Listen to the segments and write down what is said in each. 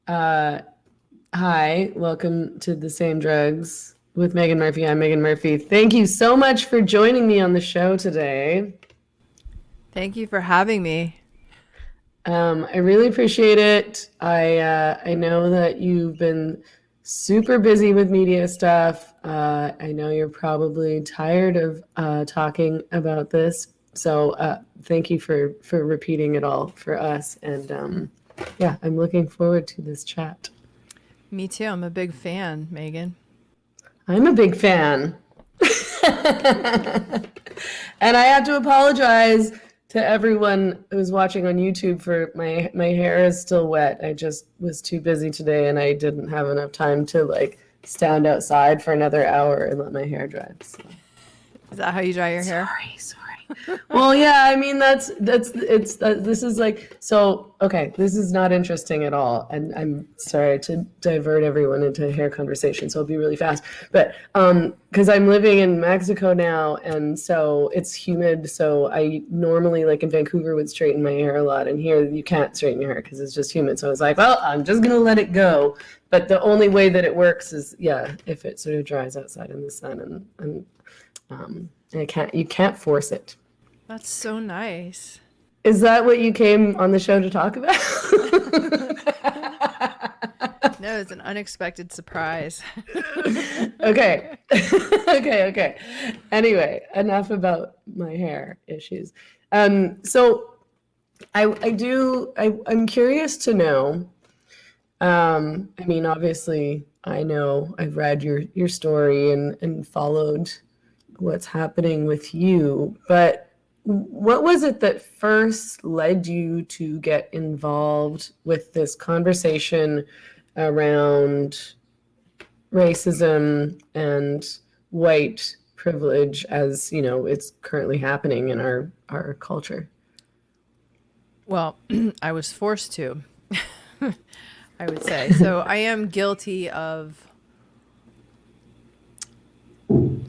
Uh, Hi, welcome to The Same Drugs with Megan Murphy. I'm Megan Murphy. Thank you so much for joining me on the show today. Thank you for having me. I really appreciate it. I know that you've been super busy with media stuff. I know you're probably tired of talking about this. So thank you for repeating it all for us. And yeah, I'm looking forward to this chat. Me too. I'm a big fan, Megan. I'm a big fan. And I have to apologize to everyone who's watching on YouTube for my hair is still wet. I just was too busy today and I didn't have enough time to like stand outside for another hour and let my hair dry. So. Is that how you dry your hair? Sorry. Well, yeah, I mean this is like so okay, this is not interesting at all. And I'm sorry to divert everyone into a hair conversation, so I'll be really fast. But because I'm living in Mexico now and so it's humid, so I normally like in Vancouver would straighten my hair a lot and here you can't straighten your hair because it's just humid. So I was like, well, I'm just gonna let it go. But the only way that it works is if it sort of dries outside in the sun and you can't force it. That's so nice. Is that what you came on the show to talk about? No, it's an unexpected surprise. Okay. Okay. Anyway, enough about my hair issues. So I'm curious to know. I mean, obviously, I know I've read your story and followed what's happening with you, but what was it that first led you to get involved with this conversation around racism and white privilege as, it's currently happening in our culture? Well, I was forced to, I would say. So I am guilty of.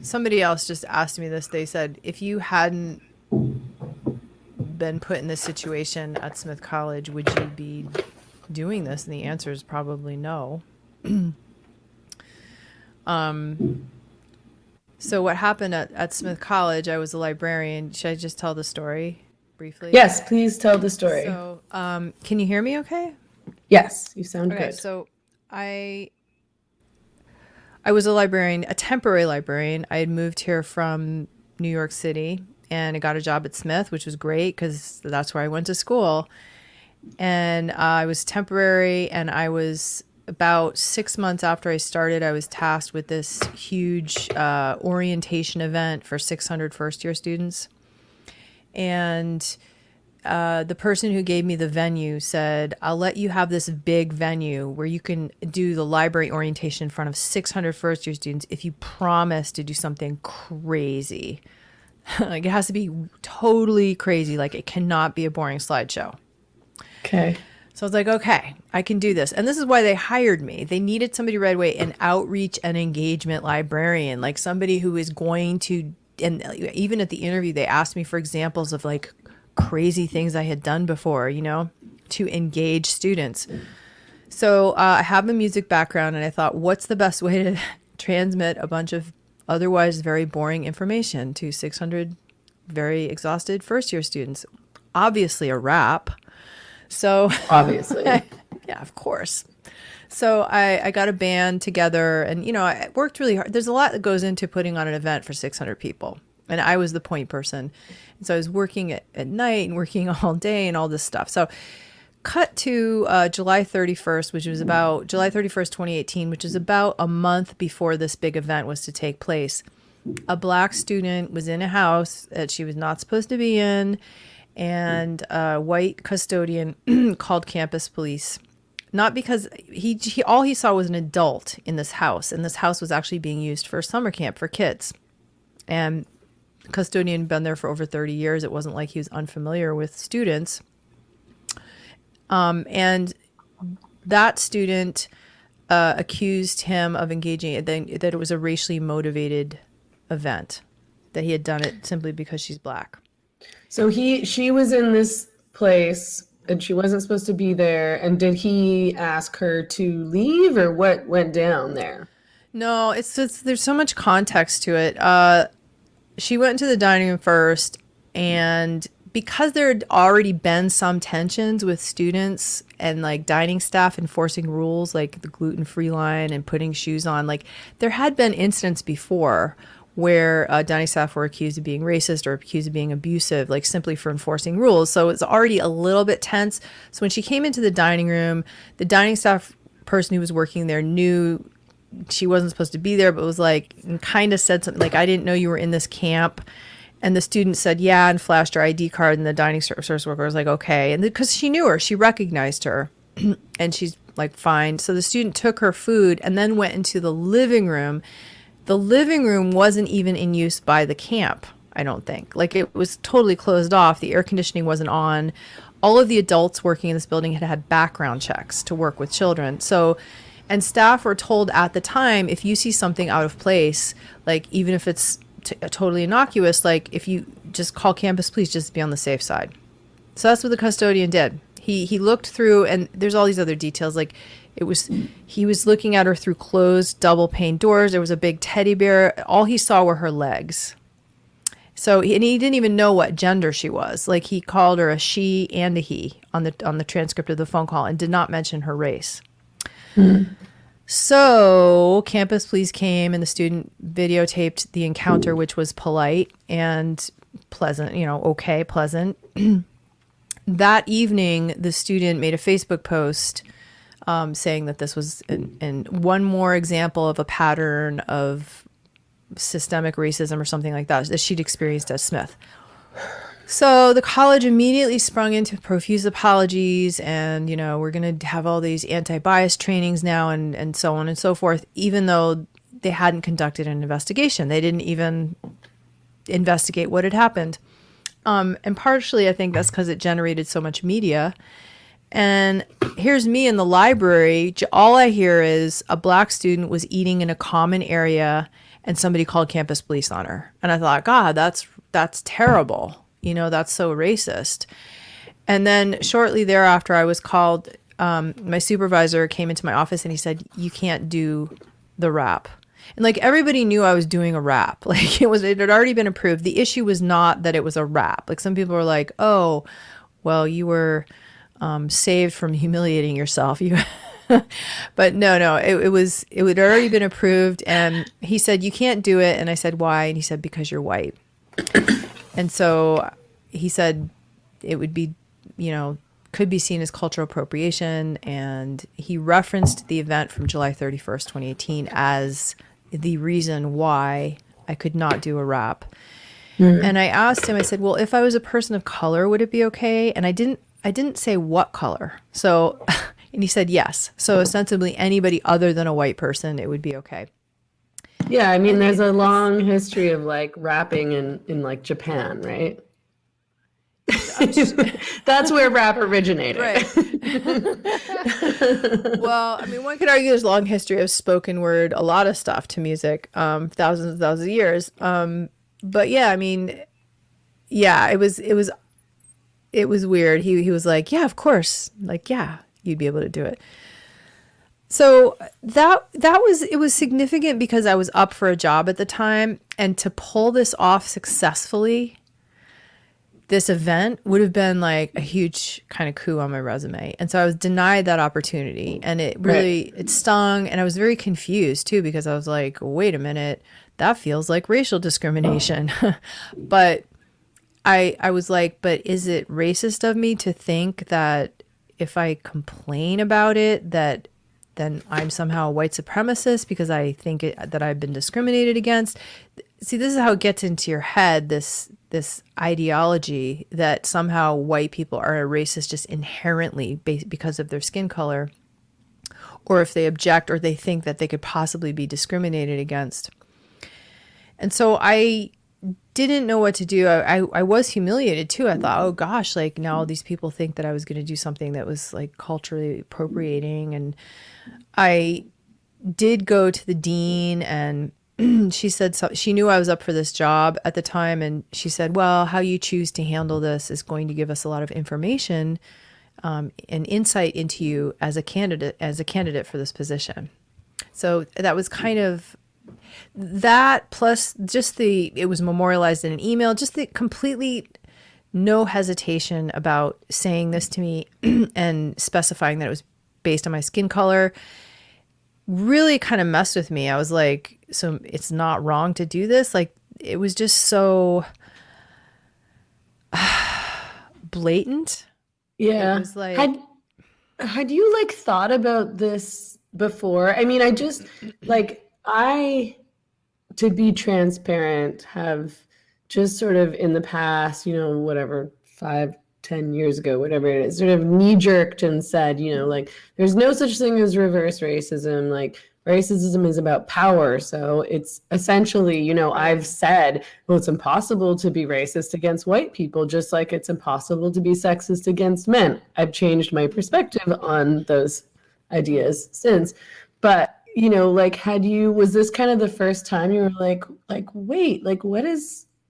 Somebody else just asked me this. They said, if you hadn't been put in this situation at Smith College, would you be doing this? And the answer is probably no. So what happened at Smith College, I was a librarian. Should I just tell the story briefly? Yes, please tell the story. So, can you hear me okay? Yes, you sound Okay, good. so I I was a librarian, a temporary librarian. I had moved here from New York City and I got a job at Smith, which was great because that's where I went to school. And I was temporary, and I was about 6 months after I started, I was tasked with this huge orientation event for 600 first year students. And the person who gave me the venue said, I'll let you have this big venue where you can do the library orientation in front of 600 first year students if you promise to do something crazy. Like it has to be totally crazy. Like it cannot be a boring slideshow. Okay. So I was like, okay, I can do this. And this is why they hired me. They needed somebody right away, an outreach and engagement librarian, like somebody who is going to, and even at the interview, they asked me for examples of like crazy things I had done before, to engage students. So I have a music background, and I thought, what's the best way to transmit a bunch of otherwise very boring information to 600 very exhausted first year students? Obviously, a rap. So, Obviously. yeah, of course. So I got a band together, and, I worked really hard. There's a lot that goes into putting on an event for 600 people. And I was the point person. And so I was working at night and working all day and all this stuff. So cut to July 31st, which was about July 31st, 2018, which is about a month before this big event was to take place. A black student was in a house that she was not supposed to be in, and a white custodian called campus police. Not because he all he saw was an adult in this house, and this house was actually being used for summer camp for kids. And the custodian had been there for over 30 years. It wasn't like he was unfamiliar with students. And that student accused him of engaging, that it was a racially motivated event, that he had done it simply because she's black. So she was in this place and she wasn't supposed to be there. And did he ask her to leave, or what went down there? No, it's just there's so much context to it. She went into the dining room first, and because there had already been some tensions with students and like dining staff enforcing rules like the gluten-free line and putting shoes on, like there had been incidents before where dining staff were accused of being racist or accused of being abusive, like simply for enforcing rules. So it's already a little bit tense. So when she came into the dining room, the dining staff person who was working there knew she wasn't supposed to be there, but was like, kind of said something like, I didn't know you were in this camp. And the student said, yeah, and flashed her ID card. And the dining service worker was like, okay. And because she knew her, she recognized her and she's like, fine. So the student took her food and then went into the living room. The living room wasn't even in use by the camp, I don't think. Like it was totally closed off. The air conditioning wasn't on. All of the adults working in this building had had background checks to work with children. So, and staff were told at the time, if you see something out of place, like even if it's totally innocuous, like if you just call campus police, just to be on the safe side. So that's what the custodian did. He looked through, and there's all these other details, like he was looking at her through closed double pane doors. There was a big teddy bear. All he saw were her legs. So and he didn't even know what gender she was. Like he called her a she and a he on the transcript of the phone call and did not mention her race. So campus police came and the student videotaped the encounter, which was polite and pleasant, okay, pleasant. That evening, the student made a Facebook post saying that this was one more example of a pattern of systemic racism or something like that she'd experienced at Smith. So the college immediately sprung into profuse apologies and, we're going to have all these anti-bias trainings now and so on and so forth, even though they hadn't conducted an investigation. They didn't even investigate what had happened. And partially, I think that's because it generated so much media. And here's me in the library. All I hear is a black student was eating in a common area and somebody called campus police on her. And I thought, God, that's terrible. That's so racist. And then shortly thereafter, I was called. My supervisor came into my office and he said, you can't do the rap. And like everybody knew I was doing a rap. Like it had already been approved. The issue was not that it was a rap. Like some people were like, oh, well, you were saved from humiliating yourself. But no, it had already been approved. And he said, you can't do it. And I said, why? And he said, because you're white. And so he said it would be, could be seen as cultural appropriation. And he referenced the event from July 31st, 2018 as the reason why I could not do a rap. And I asked him, I said, well, if I was a person of color, would it be okay? And I didn't say what color. So, and he said, yes. So ostensibly anybody other than a white person, it would be okay. Yeah, I mean, there's a long history of like rapping in like Japan, right? That's where rap originated. Right. Well, I mean, one could argue there's a long history of spoken word, a lot of stuff to music, thousands and thousands of years. But yeah, I mean, yeah, it was weird. He was like, yeah, of course. Like, yeah, you'd be able to do it. So it was significant because I was up for a job at the time, and to pull this off successfully, this event would have been like a huge kind of coup on my resume. And so I was denied that opportunity, and it really, it stung. And I was very confused too, because I was like, wait a minute, that feels like racial discrimination. But I was like, but is it racist of me to think that if I complain about it, that then I'm somehow a white supremacist because I think that I've been discriminated against? See, this is how it gets into your head, this ideology that somehow white people are racist just inherently because of their skin color, or if they object or they think that they could possibly be discriminated against. And so I didn't know what to do. I was humiliated too. I thought, oh gosh, like now all these people think that I was going to do something that was like culturally appropriating. And I did go to the dean, and she said she knew I was up for this job at the time, and she said, well, how you choose to handle this is going to give us a lot of information an insight into you as a candidate for this position. So that was kind of that, plus just it was memorialized in an email, just the completely no hesitation about saying this to me and specifying that it was based on my skin color really kind of messed with me. I was like, so it's not wrong to do this? Like, it was just so blatant. Yeah. It was like, Had you like thought about this before? I mean, I just like to be transparent, have just sort of in the past, whatever, 5, 10 years ago, whatever it is, sort of knee-jerked and said, like, there's no such thing as reverse racism. Like, racism is about power. So it's essentially, I've said, well, it's impossible to be racist against white people, just like it's impossible to be sexist against men. I've changed my perspective on those ideas since. But, like, was this kind of the first time you were like, wait, like,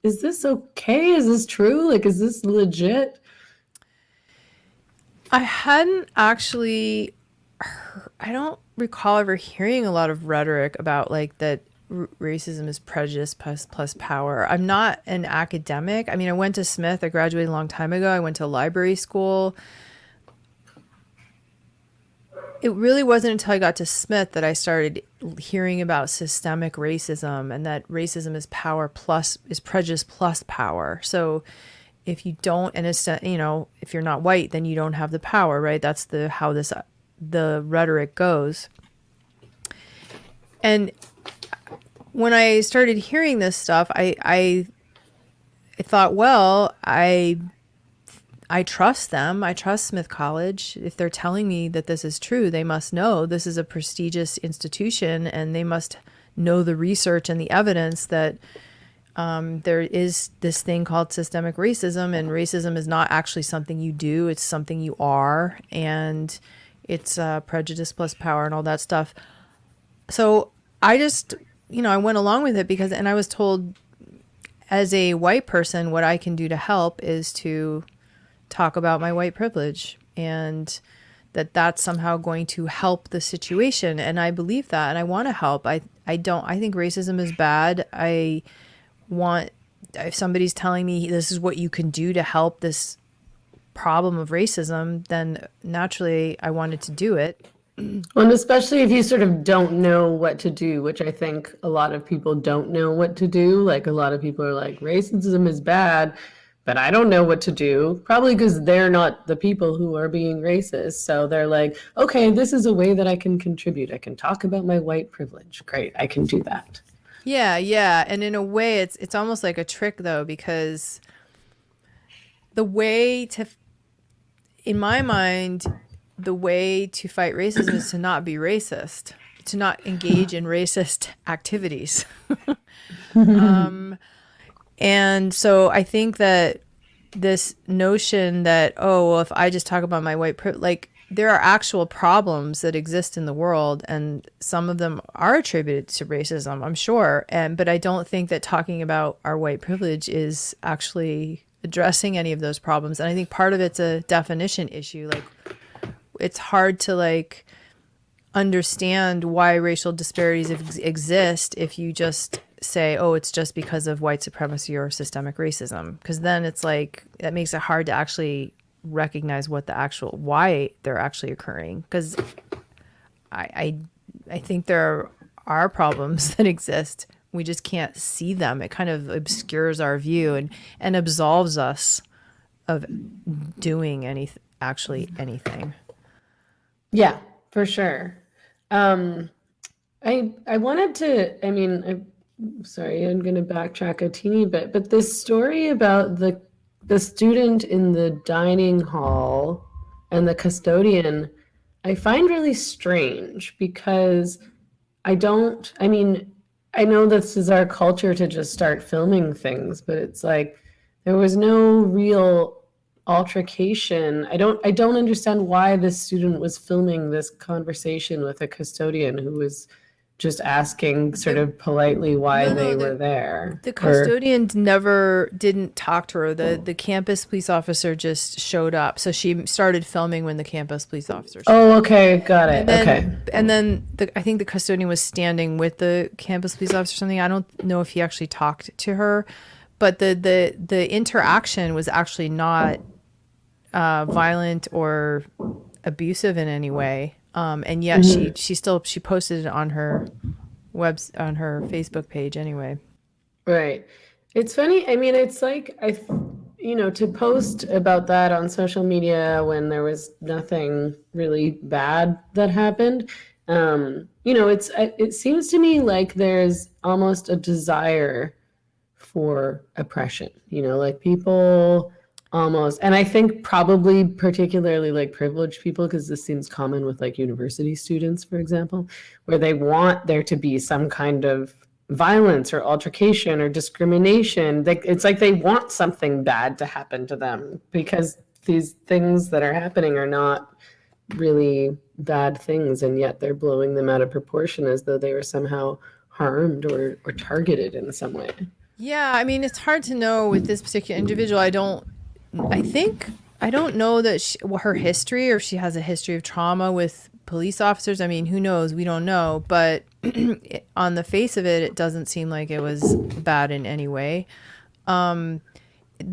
is this okay? Is this true? Like, is this legit? I hadn't actually, I don't recall ever hearing a lot of rhetoric about like that racism is prejudice plus power. I'm not an academic. I mean, I went to Smith. I graduated a long time ago. I went to library school. It really wasn't until I got to Smith that I started hearing about systemic racism and that racism is prejudice plus power. So if you don't, and it's, if you're not white, then you don't have the power, right? That's how the rhetoric goes. And when I started hearing this stuff, I thought, well, I trust them. I trust Smith College. If they're telling me that this is true, they must know this is a prestigious institution, and they must know the research and the evidence that there is this thing called systemic racism, and racism is not actually something you do, it's something you are, and it's prejudice plus power and all that stuff. So I just, I went along with it and I was told as a white person, what I can do to help is to talk about my white privilege, and that's somehow going to help the situation. And I believe that, and I want to help. I think racism is bad. If somebody's telling me this is what you can do to help this problem of racism, then naturally I wanted to do it. Well, and especially if you sort of don't know what to do, which I think a lot of people don't know what to do. Like, a lot of people are like, racism is bad, but I don't know what to do. Probably because they're not the people who are being racist. So they're like, okay, this is a way that I can contribute. I can talk about my white privilege. Great, I can do that. Yeah. And in a way, it's almost like a trick, though, because in my mind, the way to fight racism is to not be racist, to not engage in racist activities. And so I think that this notion that, oh, well, if I just talk about my white privilege, like, there are actual problems that exist in the world, and some of them are attributed to racism, I'm sure. But I don't think that talking about our white privilege is actually addressing any of those problems. And I think part of it's a definition issue. Like, it's hard to like understand why racial disparities exist if you just say, oh, it's just because of white supremacy or systemic racism, because then it's like that makes it hard to actually recognize why they're actually occurring. Because I think there are problems that exist, we just can't see them. It kind of obscures our view and absolves us of doing anything. Yeah, for sure. I wanted to, I mean, I'm sorry, I'm going to backtrack a teeny bit, but this story about the student in the dining hall and the custodian, I find really strange, because I know this is our culture to just start filming things, but it's like there was no real altercation. I don't understand why this student was filming this conversation with a custodian who was just asking sort of politely why No, no, they were there? the Or, custodians didn't talk to her. The campus police officer just showed up. So she started filming when the campus police officer showed oh, up. okay, got it. And Okay. then I think the custodian was standing with the campus police officer or something. I don't know if he actually talked to her, but the interaction was actually not violent or abusive in any way. And yet she posted it on her on her Facebook page anyway. Right. It's funny. I mean, it's like to post about that on social media when there was nothing really bad that happened. It seems to me like there's almost a desire for oppression. Like people almost, and I think probably particularly like privileged people, because this seems common with like university students, for example, where they want there to be some kind of violence or altercation or discrimination. It's like they want something bad to happen to them because these things that are happening are not really bad things, and yet they're blowing them out of proportion as though they were somehow harmed or targeted in some way. Yeah, I mean, it's hard to know with this particular individual. I don't know that her history, or if she has a history of trauma with police officers. I mean, who knows? We don't know. But on the face of it, it doesn't seem like it was bad in any way. The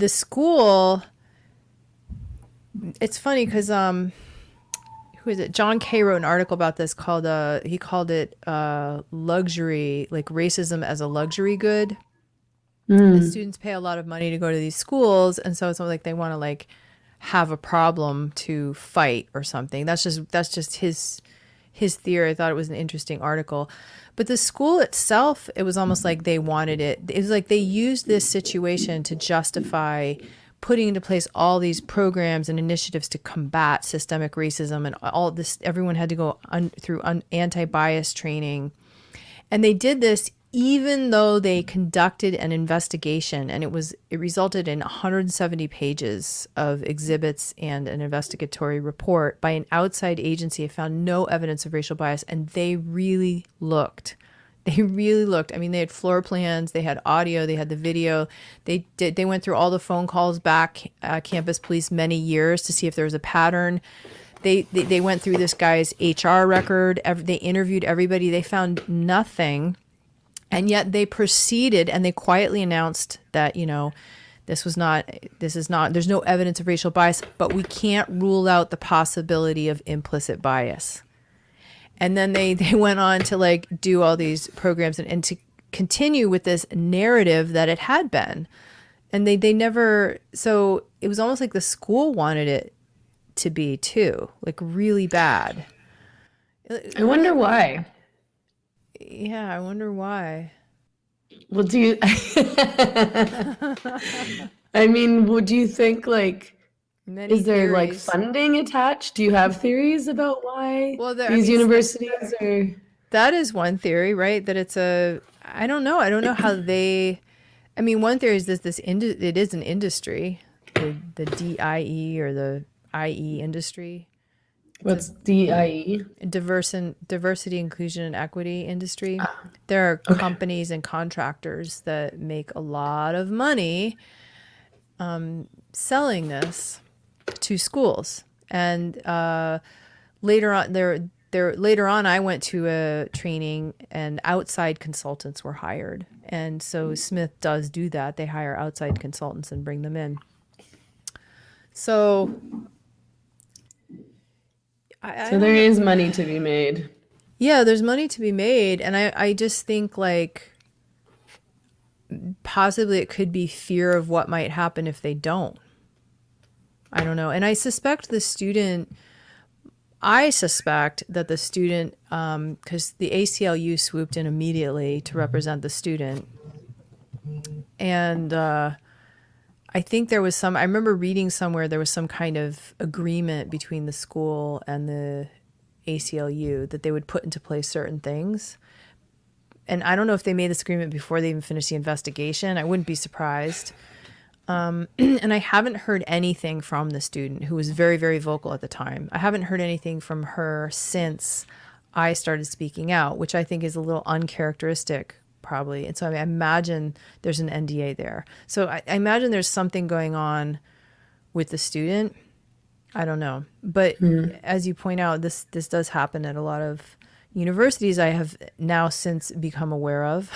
school, it's funny because who is it? John Kay wrote an article about this called he called it luxury, like racism as a luxury good. The students pay a lot of money to go to these schools, and so it's not like they want to like have a problem to fight or something. That's just his theory. I thought it was an interesting article. But the school itself, it was almost like they wanted it. It was like they used this situation to justify putting into place all these programs and initiatives to combat systemic racism and all this. Everyone had to go through anti-bias training. And they did this even though they conducted an investigation, and it resulted in 170 pages of exhibits and an investigatory report by an outside agency. It found no evidence of racial bias, and they really looked. They really looked. I mean, they had floor plans, they had audio, they had the video. They went through all the phone calls back, campus police, many years to see if there was a pattern. They went through this guy's HR record. They interviewed everybody. They found nothing. And yet they proceeded and they quietly announced that, this is not, there's no evidence of racial bias, but we can't rule out the possibility of implicit bias. And then they went on to like do all these programs and to continue with this narrative that it had been. And they never, so it was almost like the school wanted it to be too, like really bad. I wonder why. Yeah, I wonder why. Well, do you, I mean, would you think like, Many is there like theories. funding attached? Do you have theories about why Well, these universities are? that is one theory, right? That it's I don't know. I don't know how they, I mean, one theory is it is an industry, the DIE or the IE industry. What's DIE? Diversity, inclusion, and equity industry. There are companies and contractors that make a lot of money selling this to schools. And later on, I went to a training, and outside consultants were hired. And so Smith does do that. They hire outside consultants and bring them in. So So there is money to be made. yeah, there's money to be made. And I just think like possibly it could be fear of what might happen if they don't. I don't know. And I suspect that the student, because the ACLU swooped in immediately to represent the student. And I think there was I remember reading somewhere there was some kind of agreement between the school and the ACLU that they would put into place certain things. And I don't know if they made this agreement before they even finished the investigation. I wouldn't be surprised. And I haven't heard anything from the student, who was very, very vocal at the time. I haven't heard anything from her since I started speaking out, which I think is a little uncharacteristic probably. And so I imagine there's an NDA there. So I imagine there's something going on with the student. I don't know. But as you point out, this does happen at a lot of universities I have now since become aware of.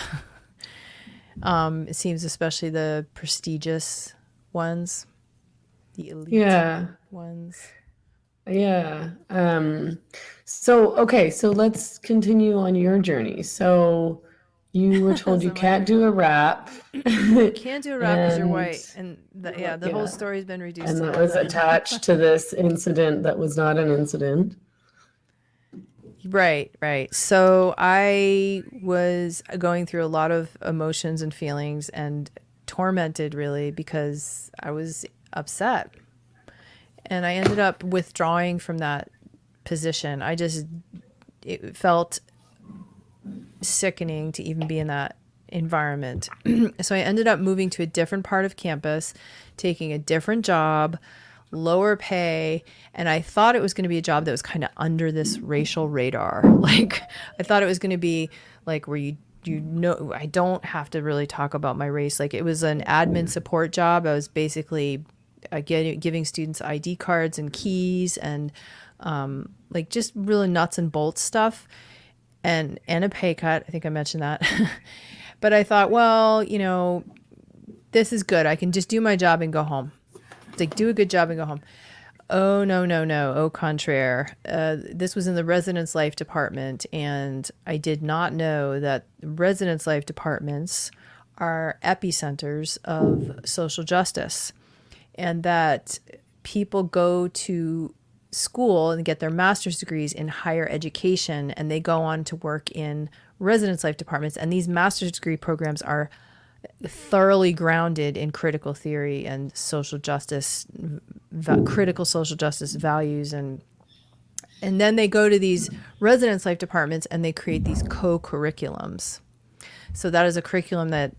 It seems especially the prestigious ones, the elite Yeah. ones. Yeah. Okay, so let's continue on your journey. So you were told you So my can't journey. do a rap. You can't do a rap because you're And white, and the whole story's been reduced and to that that. was attached to this incident that was not an incident. Right, right. So I was going through a lot of emotions and feelings and tormented really because I was upset. And I ended up withdrawing from that position. It felt sickening to even be in that environment. So I ended up moving to a different part of campus, taking a different job, lower pay, and I thought it was going to be a job that was kind of under this racial radar. Like I thought it was going to be like where I don't have to really talk about my race. Like it was an admin support job. I was basically giving students ID cards and keys and like just really nuts and bolts stuff and a pay cut. I think I mentioned that. But I thought, well, this is good. I can just do my job and go home. It's like, do a good job and go home. Oh, no, no, no. Au contraire. This was in the residence life department, and I did not know that residence life departments are epicenters of social justice, and that people go to school and get their master's degrees in higher education, and they go on to work in residence life departments. And these master's degree programs are thoroughly grounded in critical theory and social justice, critical social justice values. And then they go to these residence life departments and they create these co-curriculums. So that is a curriculum that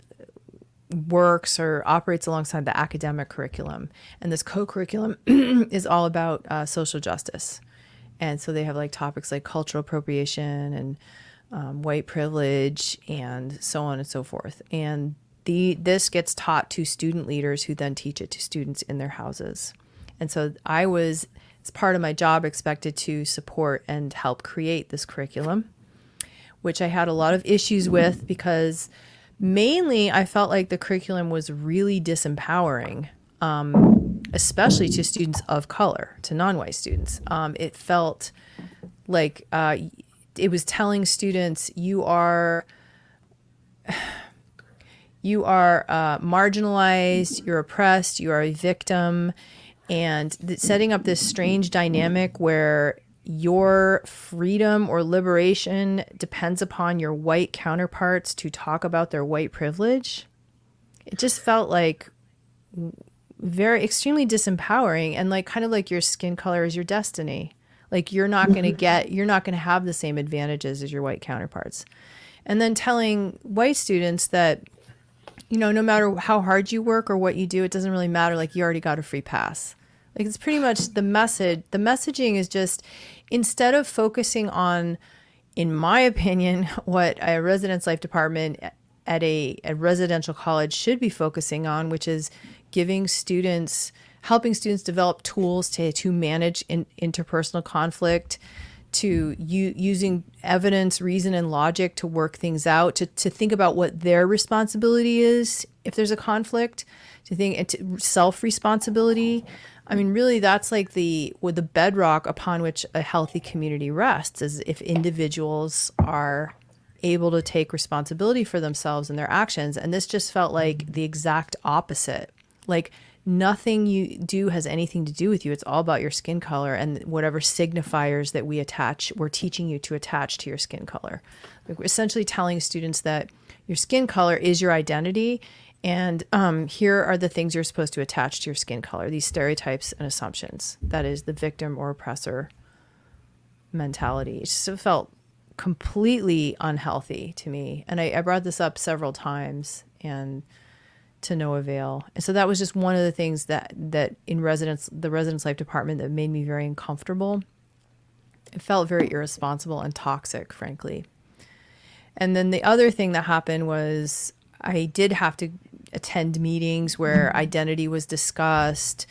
works or operates alongside the academic curriculum. And this co-curriculum is all about social justice. And so they have like topics like cultural appropriation and white privilege and so on and so forth. And this gets taught to student leaders who then teach it to students in their houses. And so I was, as part of my job, expected to support and help create this curriculum, which I had a lot of issues with because mainly I felt like the curriculum was really disempowering, especially to students of color, to non-white students. It felt like it was telling students you are marginalized, you're oppressed, you are a victim, and setting up this strange dynamic where your freedom or liberation depends upon your white counterparts to talk about their white privilege. It just felt like very extremely disempowering, and like kind of like your skin color is your destiny. Like you're not going to have the same advantages as your white counterparts. And then telling white students that, no matter how hard you work or what you do, it doesn't really matter. Like you already got a free pass. Like it's pretty much the message. The messaging is just, instead of focusing on, in my opinion, what a residence life department at a residential college should be focusing on, which is helping students develop tools to manage interpersonal conflict, to using evidence, reason, and logic to work things out, to think about what their responsibility is if there's a conflict, to think self-responsibility. I mean, really, that's like the bedrock upon which a healthy community rests, is if individuals are able to take responsibility for themselves and their actions. And this just felt like the exact opposite. Like nothing you do has anything to do with you. It's all about your skin color and whatever signifiers that we're teaching you to attach to your skin color. Like we're essentially telling students that your skin color is your identity, and here are the things you're supposed to attach to your skin color, these stereotypes and assumptions. That is the victim or oppressor mentality. It just felt completely unhealthy to me. And I brought this up several times, and to no avail. And so that was just one of the things that in the residence life department that made me very uncomfortable. It felt very irresponsible and toxic, frankly. And then the other thing that happened was I did have to attend meetings where identity was discussed,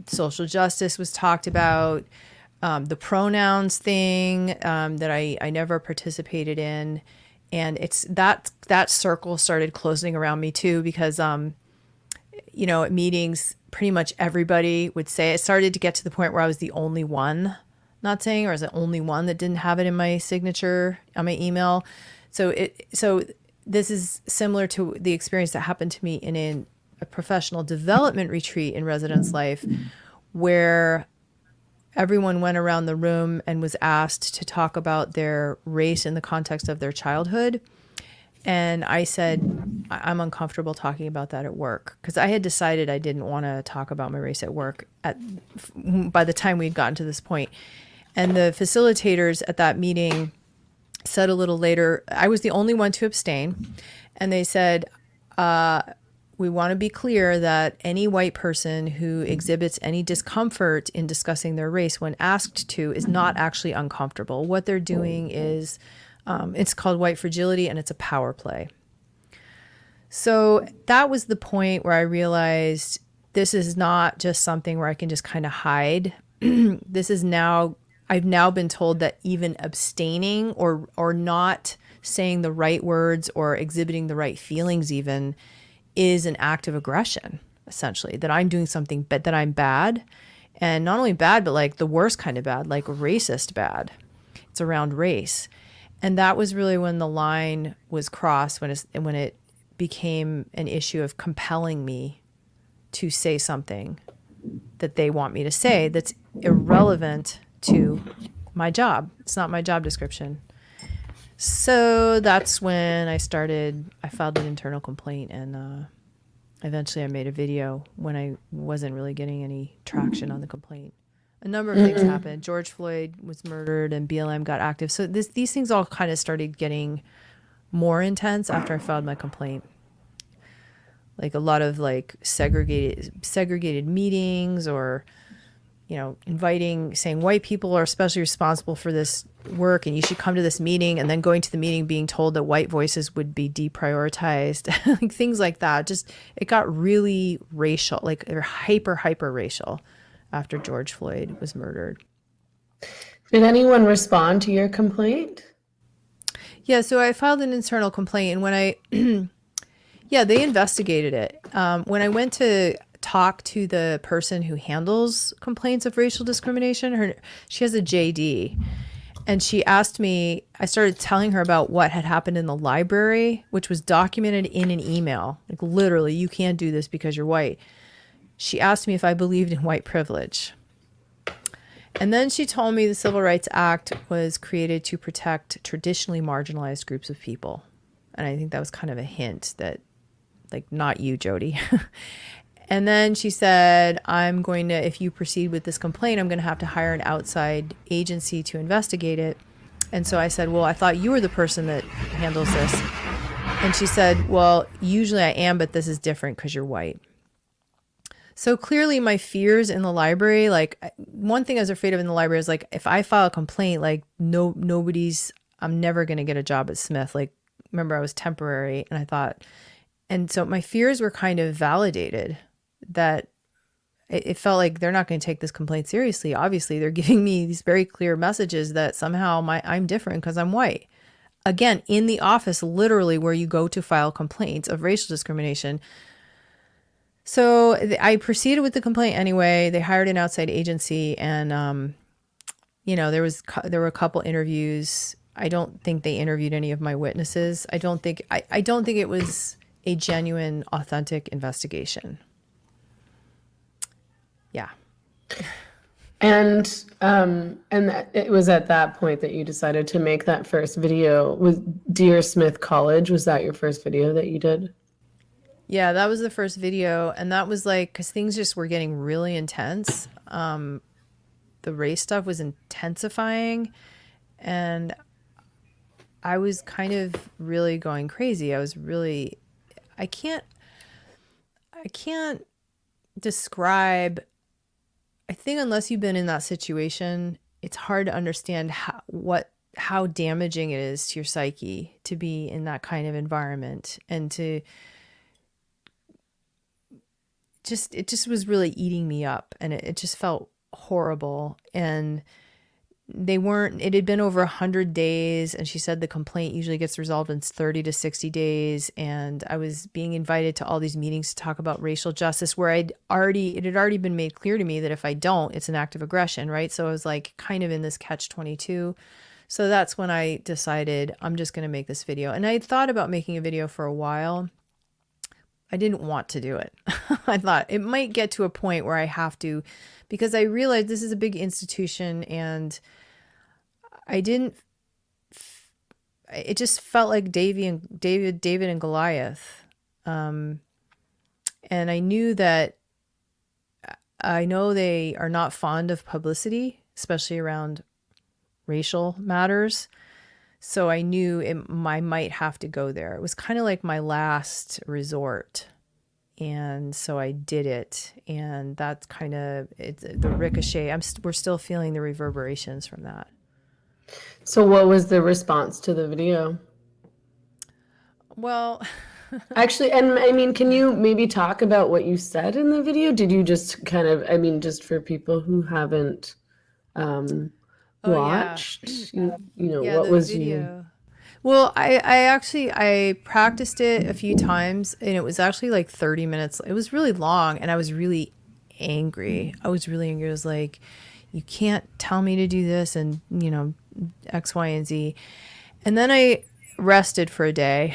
social justice was talked about, the pronouns thing that I never participated in. And it's that circle started closing around me too, because at meetings, pretty much everybody would say. It started to get to the point where I was the only one not saying, or I was the only one that didn't have it in my signature on my email. So this is similar to the experience that happened to me in a professional development retreat in residence life, where everyone went around the room and was asked to talk about their race in the context of their childhood. And I said, I'm uncomfortable talking about that at work, because I had decided I didn't want to talk about my race at work by the time we'd gotten to this point. And the facilitators at that meeting said a little later, I was the only one to abstain. And they said, we want to be clear that any white person who exhibits any discomfort in discussing their race when asked to is not actually uncomfortable. What they're doing is, it's called white fragility, and it's a power play. So that was the point where I realized this is not just something where I can just kind of hide. I've now been told that even abstaining or not saying the right words or exhibiting the right feelings even is an act of aggression, essentially, that I'm doing something that I'm bad. And not only bad, but like the worst kind of bad, like racist bad. It's around race. And that was really when the line was crossed, when it became an issue of compelling me to say something that they want me to say that's irrelevant to my job. It's not my job description. So that's when I filed an internal complaint, and eventually I made a video when I wasn't really getting any traction on the complaint. A number of things happened. George Floyd was murdered and BLM got active. So these things all kind of started getting more intense after I filed my complaint. Like a lot of segregated meetings, or saying white people are especially responsible for this work and you should come to this meeting, and then going to the meeting being told that white voices would be deprioritized, like things like that. Just, it got really racial, like they're hyper racial after George Floyd was murdered. Did anyone respond to your complaint? Yeah, so I filed an internal complaint, and when they investigated it. When I went to talk to the person who handles complaints of racial discrimination, she has a JD, and she asked me, I started telling her about what had happened in the library, which was documented in an email. Like, literally, you can't do this because you're white. She asked me if I believed in white privilege. And then she told me the Civil Rights Act was created to protect traditionally marginalized groups of people. And I think that was kind of a hint that, like, not you, Jodi. And then she said, if you proceed with this complaint, I'm going to have to hire an outside agency to investigate it. And so I said, well, I thought you were the person that handles this. And she said, well, usually I am, but this is different because you're white. So clearly my fears in the library, like, one thing I was afraid of in the library is, like, if I file a complaint, like, I'm never going to get a job at Smith. Like, remember, I was temporary, and so my fears were kind of validated, that it felt like they're not going to take this complaint seriously. Obviously, they're giving me these very clear messages that somehow I'm different because I'm white. Again, in the office, literally, where you go to file complaints of racial discrimination. So I proceeded with the complaint anyway. They hired an outside agency, and there were a couple interviews. I don't think they interviewed any of my witnesses. I don't think it was a genuine, authentic investigation. Yeah. And it was at that point that you decided to make that first video with Dear Smith College. Was that your first video that you did? Yeah, that was the first video. And that was like, because things just were getting really intense. The race stuff was intensifying, and I was kind of really going crazy. I can't describe I think unless you've been in that situation, it's hard to understand how damaging it is to your psyche to be in that kind of environment, and to it just was really eating me up, and it just felt horrible. And it had been over 100 days, and she said the complaint usually gets resolved in 30 to 60 days. And I was being invited to all these meetings to talk about racial justice, where it had already been made clear to me that if I don't, it's an act of aggression, right? So I was like kind of in this catch-22. So that's when I decided I'm just going to make this video. And I thought about making a video for a while. I didn't want to do it. I thought it might get to a point where I have to, because I realized this is a big institution, and I didn't, it just felt like David and Goliath. And I knew that, I know they are not fond of publicity, especially around racial matters. So I knew I might have to go there. It was kind of like my last resort. And so I did it. And that's kind of the ricochet. We're still feeling the reverberations from that. So what was the response to the video? Well, Actually, and I mean, can you maybe talk about what you said in the video? Did you just kind of, I mean, just for people who haven't oh yeah, watched, you know, yeah, what the was you? video. Well, I practiced it a few times, and it was actually like 30 minutes. It was really long, and I was really angry. I was really angry. I was like, you can't tell me to do this, and X, Y, and Z. And then I rested for a day,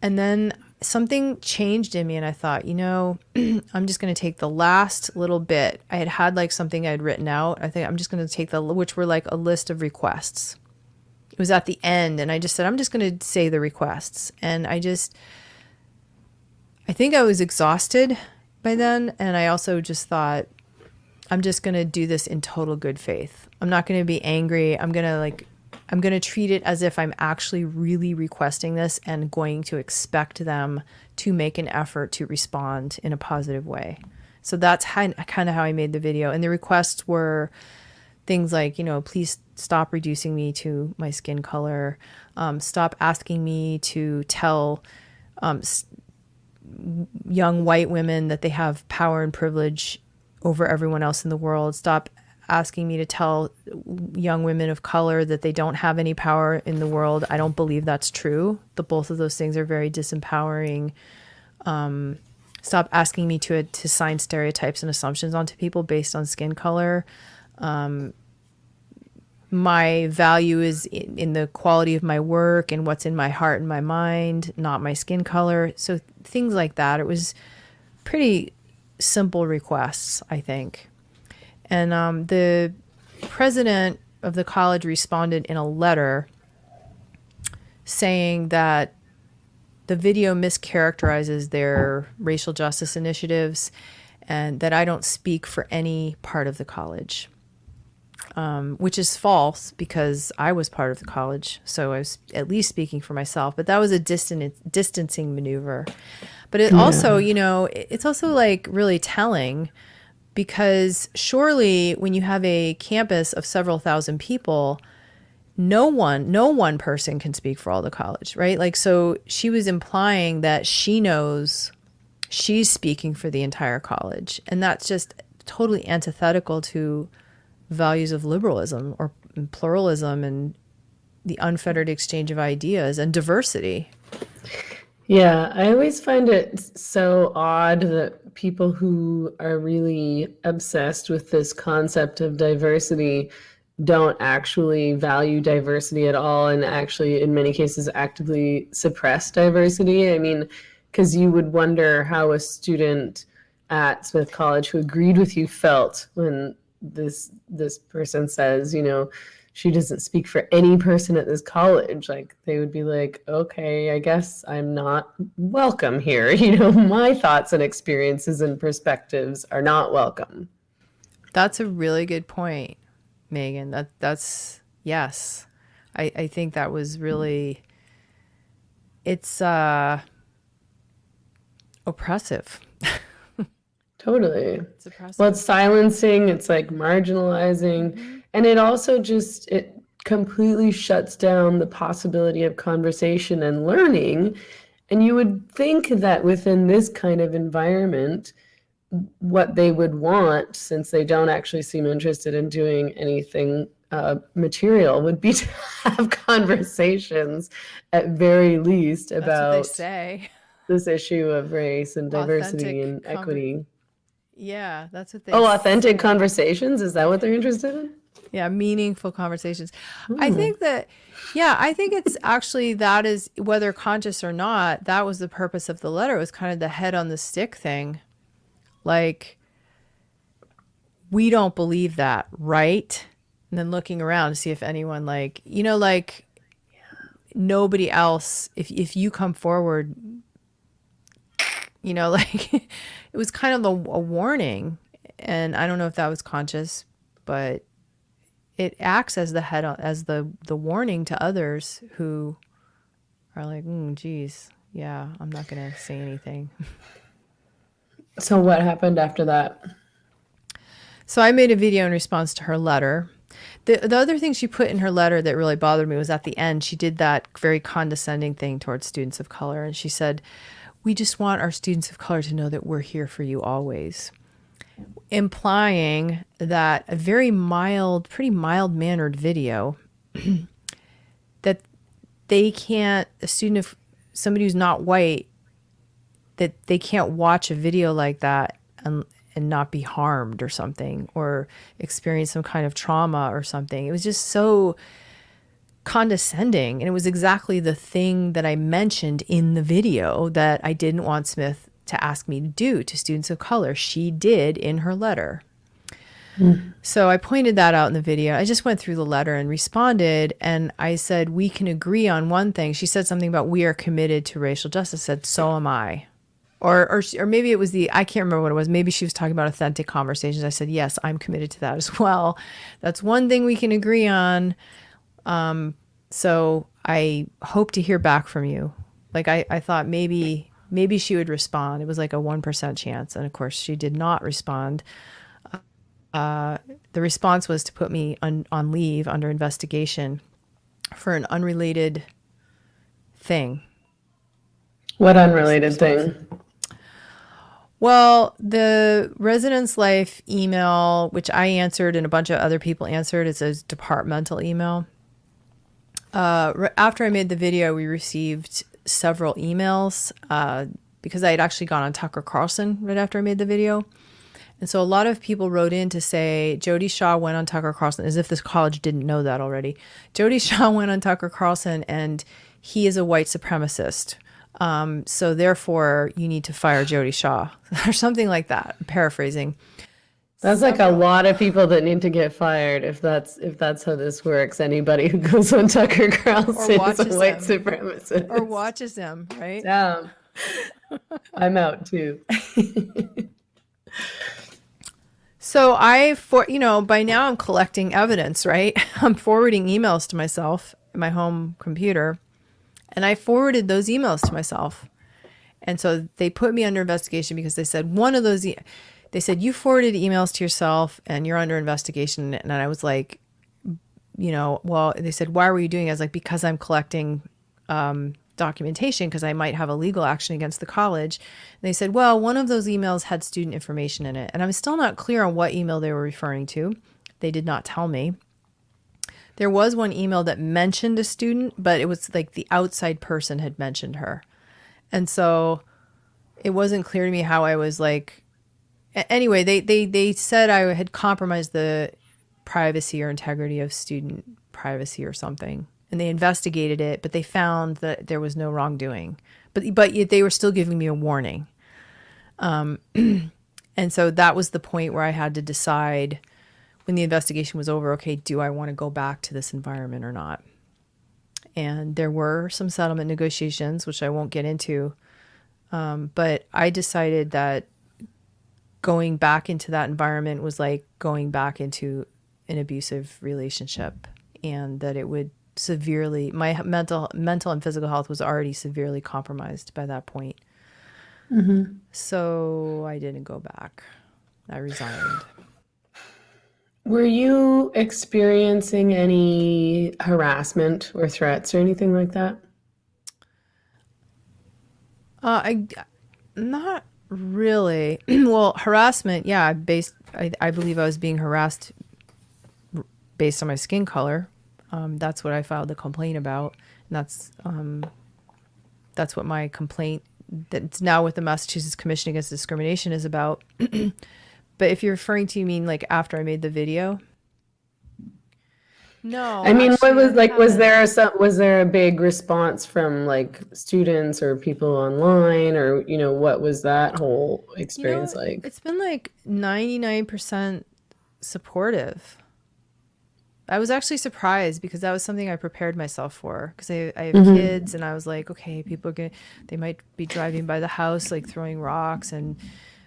and then something changed in me, and I thought, I'm just going to take the last little bit. I had like something I had written out. I think I'm just going to take which were like a list of requests. It was at the end, and I just said, I'm just going to say the requests. And I think I was exhausted by then. And I also just thought, I'm just going to do this in total good faith. I'm not going to be angry. I'm going to treat it as if I'm actually really requesting this and going to expect them to make an effort to respond in a positive way. So that's kind of how I made the video. And the requests were things like, please stop reducing me to my skin color. Stop asking me to tell young white women that they have power and privilege over everyone else in the world. Stop asking me to tell young women of color that they don't have any power in the world. I don't believe that's true. Both of those things are very disempowering. Stop asking me to assign stereotypes and assumptions onto people based on skin color. My value is in the quality of my work and what's in my heart and my mind, not my skin color. So things like that. It was pretty simple requests, I think. And the president of the college responded in a letter saying that the video mischaracterizes their racial justice initiatives, and that I don't speak for any part of the college. Which is false, because I was part of the college, so I was at least speaking for myself. But that was a distancing maneuver. But it also, it's also like really telling, because surely when you have a campus of several thousand people, no one person can speak for all the college, right? Like, so she was implying that she knows she's speaking for the entire college, and that's just totally antithetical to values of liberalism or pluralism and the unfettered exchange of ideas and diversity. Yeah, I always find it so odd that people who are really obsessed with this concept of diversity don't actually value diversity at all, and actually, in many cases, actively suppress diversity. I mean, because you would wonder how a student at Smith College who agreed with you felt when this person says, she doesn't speak for any person at this college. Like, they would be like, okay, I guess I'm not welcome here. My thoughts and experiences and perspectives are not welcome. That's a really good point, Megan. That's yes. I think that was really, it's oppressive. Totally. It's Well, it's oppressive. silencing, it's like marginalizing, Hmm. and it also just it completely shuts down the possibility of conversation and learning. And you would think that within this kind of environment, what they would want, since they don't actually seem interested in doing anything material, would be to have conversations at very least That's what they about say. this issue of race and diversity Authentic and equity. Yeah, that's what they Oh, authentic say. conversations? Is that what they're interested in? Yeah, meaningful conversations. I Hmm. think that, yeah, I think it's actually that is whether conscious or not, that was the purpose of the letter. It was kind of the head on the stick thing. Like, we don't believe that, right? And then looking around to see if anyone like, like nobody else, if you come forward, like it was kind of a warning. And I don't know if that was conscious, but it acts as the head on, as the warning to others who are like, geez, yeah, I'm not gonna say anything. So what happened after that? So I made a video in response to her letter. The other thing she put in her letter that really bothered me was at the end, she did that very condescending thing towards students of color. And she said, we just want our students of color to know that we're here for you always. Implying that a very mild, pretty mild mannered video that they can't, a student of somebody who's not white, that they can't watch a video like that and not be harmed or something or experience some kind of trauma or something. It was just so condescending. And it was exactly the thing that I mentioned in the video that I didn't want Smith to ask me to do to students of color. She did in her letter. So I pointed that out in the video. I just went through the letter and responded, and I said, we can agree on one thing. She said something about we are committed to racial justice. I said, so am I. Or maybe it was I can't remember what it was. Maybe she was talking about authentic conversations. I said, yes, I'm committed to that as well. That's one thing we can agree on. So I hope to hear back from you. Like I thought maybe she would respond. It was like a 1% chance. And of course she did not respond. The response was to put me on leave under investigation for an unrelated thing. What That was the unrelated response. thing? Well, the residence life email, which I answered and a bunch of other people answered, it's a departmental email. After I made the video, we received several emails because I had actually gone on Tucker Carlson right after I made the video. And so a lot of people wrote in to say, Jodi Shaw went on Tucker Carlson, as if this college didn't know that already. Jodi Shaw went on Tucker Carlson and he is a white supremacist. So therefore, you need to fire Jodi Shaw or something like that. I'm paraphrasing. That's like a Several. lot of people that need to get fired if that's how this works. Anybody who goes on Tucker Or Carlson is a watches white him. Or supremacist. watches him, right? Damn. I'm out too. So by now I'm collecting evidence, right? I'm forwarding emails to myself in my home computer, and I forwarded those emails to myself. And so they put me under investigation because they said they said you forwarded emails to yourself and you're under investigation. And I was like, well, they said, why were you doing it? I was like, because I'm collecting documentation because I might have a legal action against the college. And they said, well, one of those emails had student information in it. And I'm still not clear on what email they were referring to. They did not tell me. There was one email that mentioned a student, but it was like the outside person had mentioned her. And so it wasn't clear to me how I was like, anyway, they said I had compromised the privacy or integrity of student privacy or something. And they investigated it, but they found that there was no wrongdoing. But yet they were still giving me a warning. And so that was the point where I had to decide when the investigation was over, okay, do I want to go back to this environment or not? And there were some settlement negotiations, which I won't get into. But I decided that going back into that environment was like going back into an abusive relationship, and that it would my mental and physical health was already severely compromised by that point. So I didn't go back. I resigned. Were you experiencing any harassment or threats or anything like that? I not really. Well, harassment, yeah, I believe I was being harassed based on my skin color. That's what I filed the complaint about, and that's what my complaint that's now with the Massachusetts Commission Against Discrimination is about. But if you're referring to, you mean like after I made the video? I No, mean, what actually, I was like, haven't. was there a big response from like students or people online or, what was that whole You know, experience like? it's been like 99% supportive. I was actually surprised because that was something I prepared myself for because I have Hmm. kids and I was like, okay, people are gonna, they might be driving by the house, like throwing rocks. And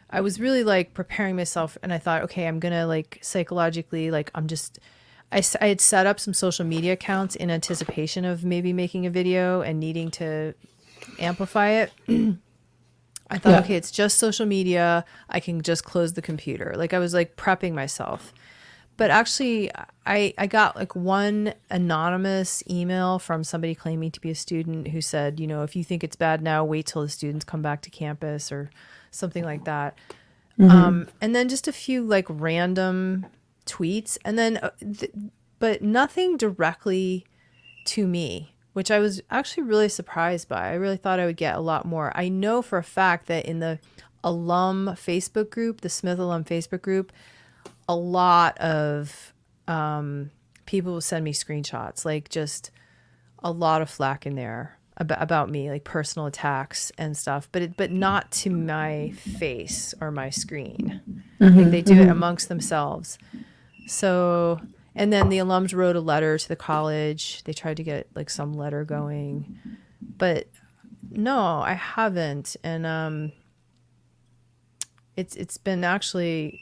I was really like preparing myself and I thought, okay, I'm gonna like psychologically, like I had set up some social media accounts in anticipation of maybe making a video and needing to amplify it. I thought, Yeah. okay, it's just social media. I can just close the computer. Like I was like prepping myself. But actually, I got like one anonymous email from somebody claiming to be a student who said, if you think it's bad now, wait till the students come back to campus or something like that. Hmm. And then just a few like random tweets. And then, but nothing directly to me, which I was actually really surprised by. I really thought I would get a lot more. I know for a fact that in the alum Facebook group, the Smith alum Facebook group, a lot of people will send me screenshots, like just a lot of flack in there about me, like personal attacks and stuff, but not to my face or my screen. Like they do it Hmm. amongst themselves. So, and then the alums wrote a letter to the college. They tried to get like some letter going, but no, I haven't. And it's been actually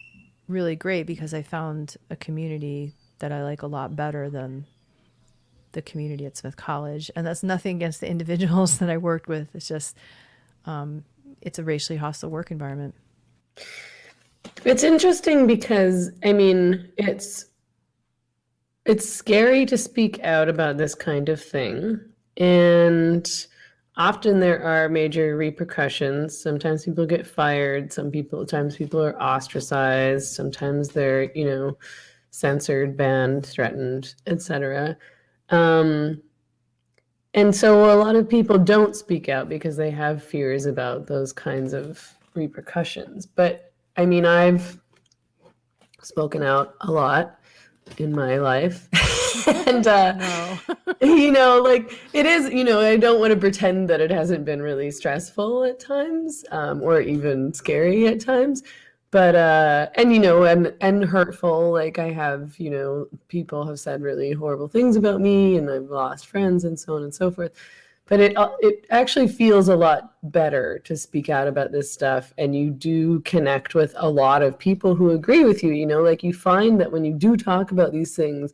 really great because I found a community that I like a lot better than the community at Smith College. And that's nothing against the individuals that I worked with. It's just it's a racially hostile work environment. It's interesting because, I mean, it's scary to speak out about this kind of thing. And often there are major repercussions. Sometimes people get fired, sometimes people are ostracized, sometimes they're, censored, banned, threatened, etc. Um, and so a lot of people don't speak out because they have fears about those kinds of repercussions. But I mean, I've spoken out a lot in my life. And No. like it is, I don't want to pretend that it hasn't been really stressful at times, or even scary at times. But and and hurtful. Like I have, people have said really horrible things about me, and I've lost friends, and so on and so forth. But it actually feels a lot better to speak out about this stuff, and you do connect with a lot of people who agree with you. Like you find that when you do talk about these things,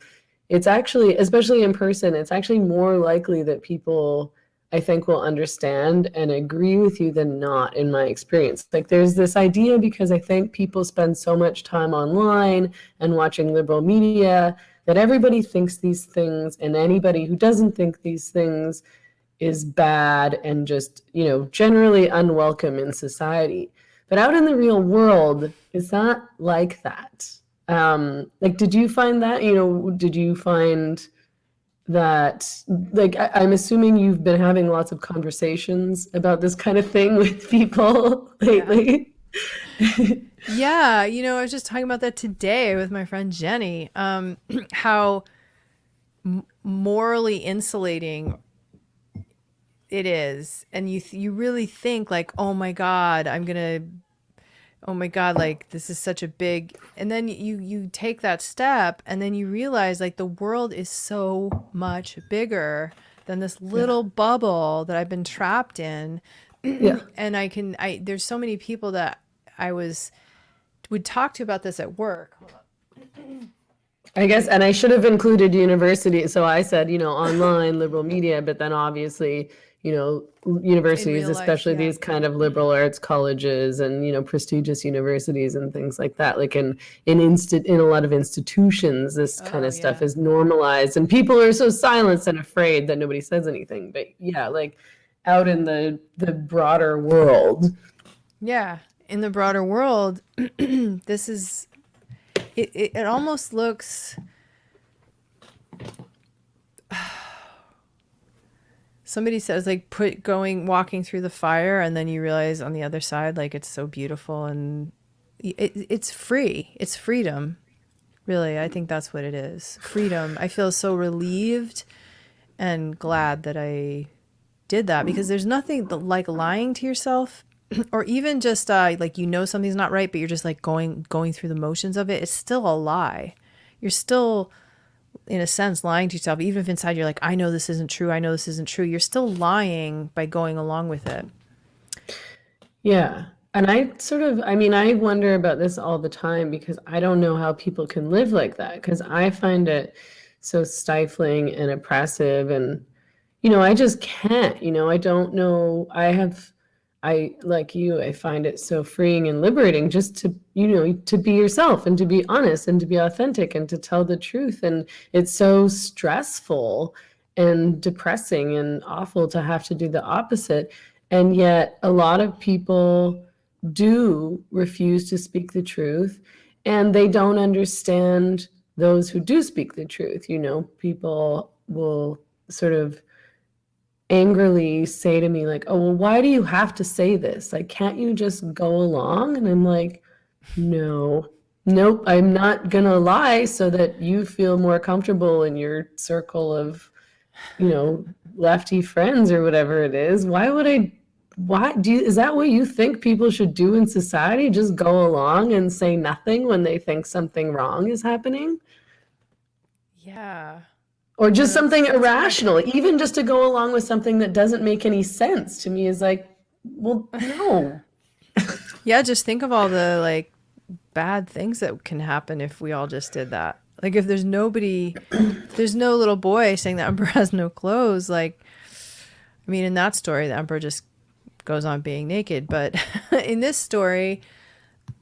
it's actually, especially in person, it's actually more likely that people, I think, will understand and agree with you than not, in my experience. Like there's this idea, because I think people spend so much time online and watching liberal media, that everybody thinks these things, and anybody who doesn't think these things is bad and just, generally unwelcome in society. But out in the real world, it's not like that. Like, did you find that, did you find that, like, I'm assuming you've been having lots of conversations about this kind of thing with people Yeah. lately? Yeah, I was just talking about that today with my friend Jenny. How morally insulating it is, and you really think like, oh my god, like this is such a big, and then you take that step, and then you realize like the world is so much bigger than this Yeah. little bubble that I've been trapped in. Yeah. And I there's so many people that I would talk to about this at work. I guess, and I should have included university. So I said, online liberal media, but then obviously In universities, real life, especially yeah. these kind of liberal arts colleges and, prestigious universities and things like that. Like in a lot of institutions, this kind Oh, of stuff yeah. is normalized and people are so silenced and afraid that nobody says anything. But yeah, like out in the broader world. Yeah. In the broader world, this is, it almost looks, somebody says like walking through the fire and then you realize on the other side, like it's so beautiful and it's free. It's freedom. Really, I think that's what it is. Freedom. I feel so relieved and glad that I did that because there's nothing like lying to yourself or even just like something's not right, but you're just like going through the motions of it. It's still a lie. You're still, in a sense, lying to yourself. Even if inside you're like, I know this isn't true. I know this isn't true. You're still lying by going along with it. Yeah. And I wonder about this all the time because I don't know how people can live like that because I find it so stifling and oppressive and I just can't, I don't know. Like you, I find it so freeing and liberating just to, to be yourself and to be honest and to be authentic and to tell the truth. And it's so stressful and depressing and awful to have to do the opposite. And yet a lot of people do refuse to speak the truth and they don't understand those who do speak the truth. People will sort of angrily say to me like, oh, well, why do you have to say this? Like, can't you just go along? And I'm like, no, nope, I'm not gonna lie so that you feel more comfortable in your circle of, lefty friends or whatever it is. Is that what you think people should do in society? Just go along and say nothing when they think something wrong is happening? Yeah. Or No, just something that's correct. irrational, even just to go along with something that doesn't make any sense to me is like, well, no. Yeah, just think of all the like bad things that can happen if we all just did that. Like if there's nobody, if there's no little boy saying the emperor has no clothes, like, I mean, in that story, the emperor just goes on being naked. But in this story,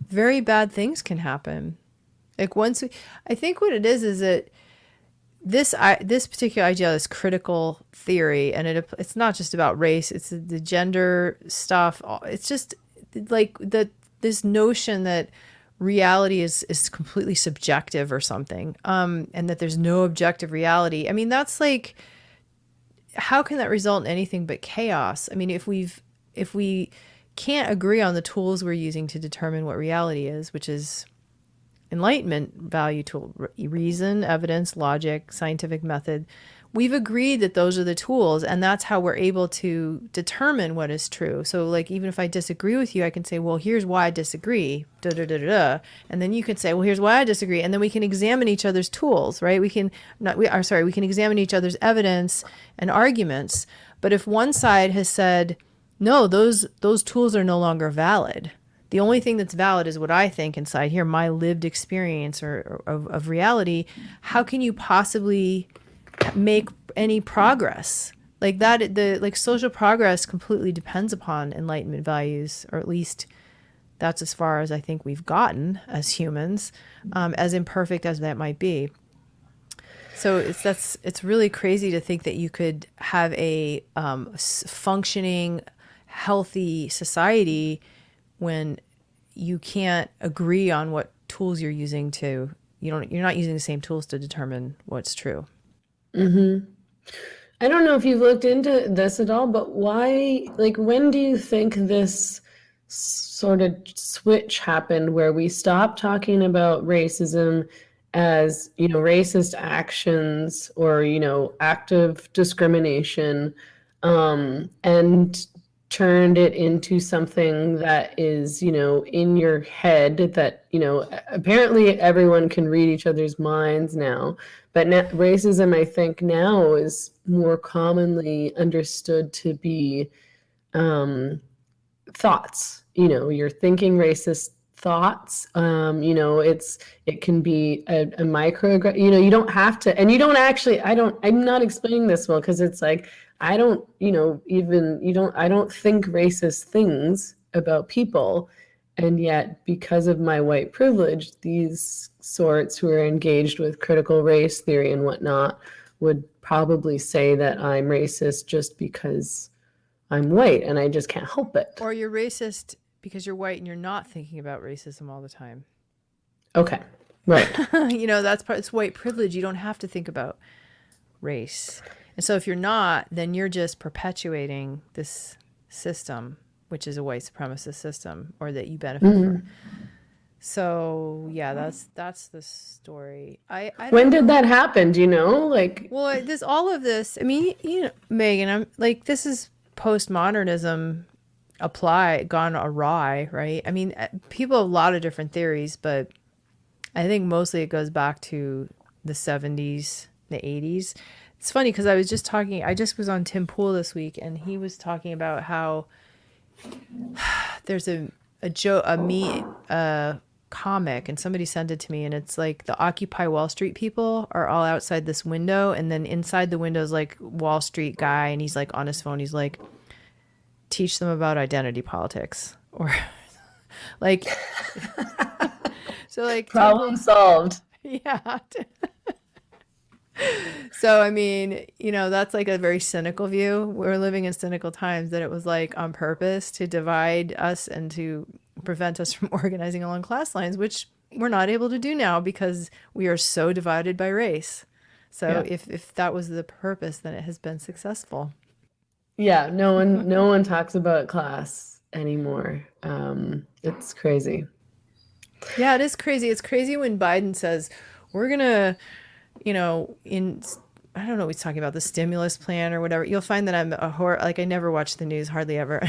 very bad things can happen. Like I think what it is that this particular idea, this critical theory, and it's not just about race, it's the gender stuff. It's just like this notion that reality is completely subjective or something, and that there's no objective reality. I mean, that's like, how can that result in anything but chaos? I mean, if we can't agree on the tools we're using to determine what reality is, which is Enlightenment value tool, reason, evidence, logic, scientific method. We've agreed that those are the tools, and that's how we're able to determine what is true. So, like, even if I disagree with you, I can say, well, here's why I disagree, da da da da da, and then you can say, well, here's why I disagree, and then we can examine each other's tools, right? We can examine each other's evidence and arguments. But if one side has said, no, those tools are no longer valid. The only thing that's valid is what I think inside here, my lived experience of reality. How can you possibly make any progress like that? The social progress completely depends upon Enlightenment values, or at least that's as far as I think we've gotten as humans, as imperfect as that might be. So it's really crazy to think that you could have a functioning, healthy society when you can't agree on what tools you're using you're not using the same tools to determine what's true. I don't know if you've looked into this at all, but when do you think this sort of switch happened where we stopped talking about racism as, racist actions or, active discrimination, and turned it into something that is, in your head that, apparently everyone can read each other's minds now. But racism, I think now is more commonly understood to be thoughts. You're thinking racist thoughts. It can be a micro. You don't have to, and you don't actually. I'm not explaining this well because it's like I don't, even I don't think racist things about people. And yet, because of my white privilege, these sorts who are engaged with critical race theory and whatnot would probably say that I'm racist just because I'm white and I just can't help it. Or you're racist because you're white and you're not thinking about racism all the time. Okay, right. That's part, it's white privilege. You don't have to think about race. And so if you're not, then you're just perpetuating this system, which is a white supremacist system, or that you benefit from. So yeah, that's the story. I When don't did know. that happen? Do you know? Like, Well, this all of this. I mean, Megan, I'm like, this is postmodernism gone awry, right? I mean, people have a lot of different theories, but I think mostly it goes back to the 70s, the 80s. It's funny because I just was on Tim Pool this week, and he was talking about how there's a comic, and somebody sent it to me, and it's like the Occupy Wall Street people are all outside this window, and then inside the window is like Wall Street guy, and he's like on his phone, he's like, teach them about identity politics, or like, so like problem solved. yeah. So, I mean, that's like a very cynical view. We're living in cynical times, that it was like on purpose to divide us and to prevent us from organizing along class lines, which we're not able to do now because we are so divided by race. So Yeah. if that was the purpose, then it has been successful. Yeah, no one talks about class anymore. It's crazy. Yeah, it is crazy. It's crazy when Biden says, we're going to, I don't know what he's talking about, the stimulus plan or whatever. You'll find that I'm like, I never watch the news, hardly ever.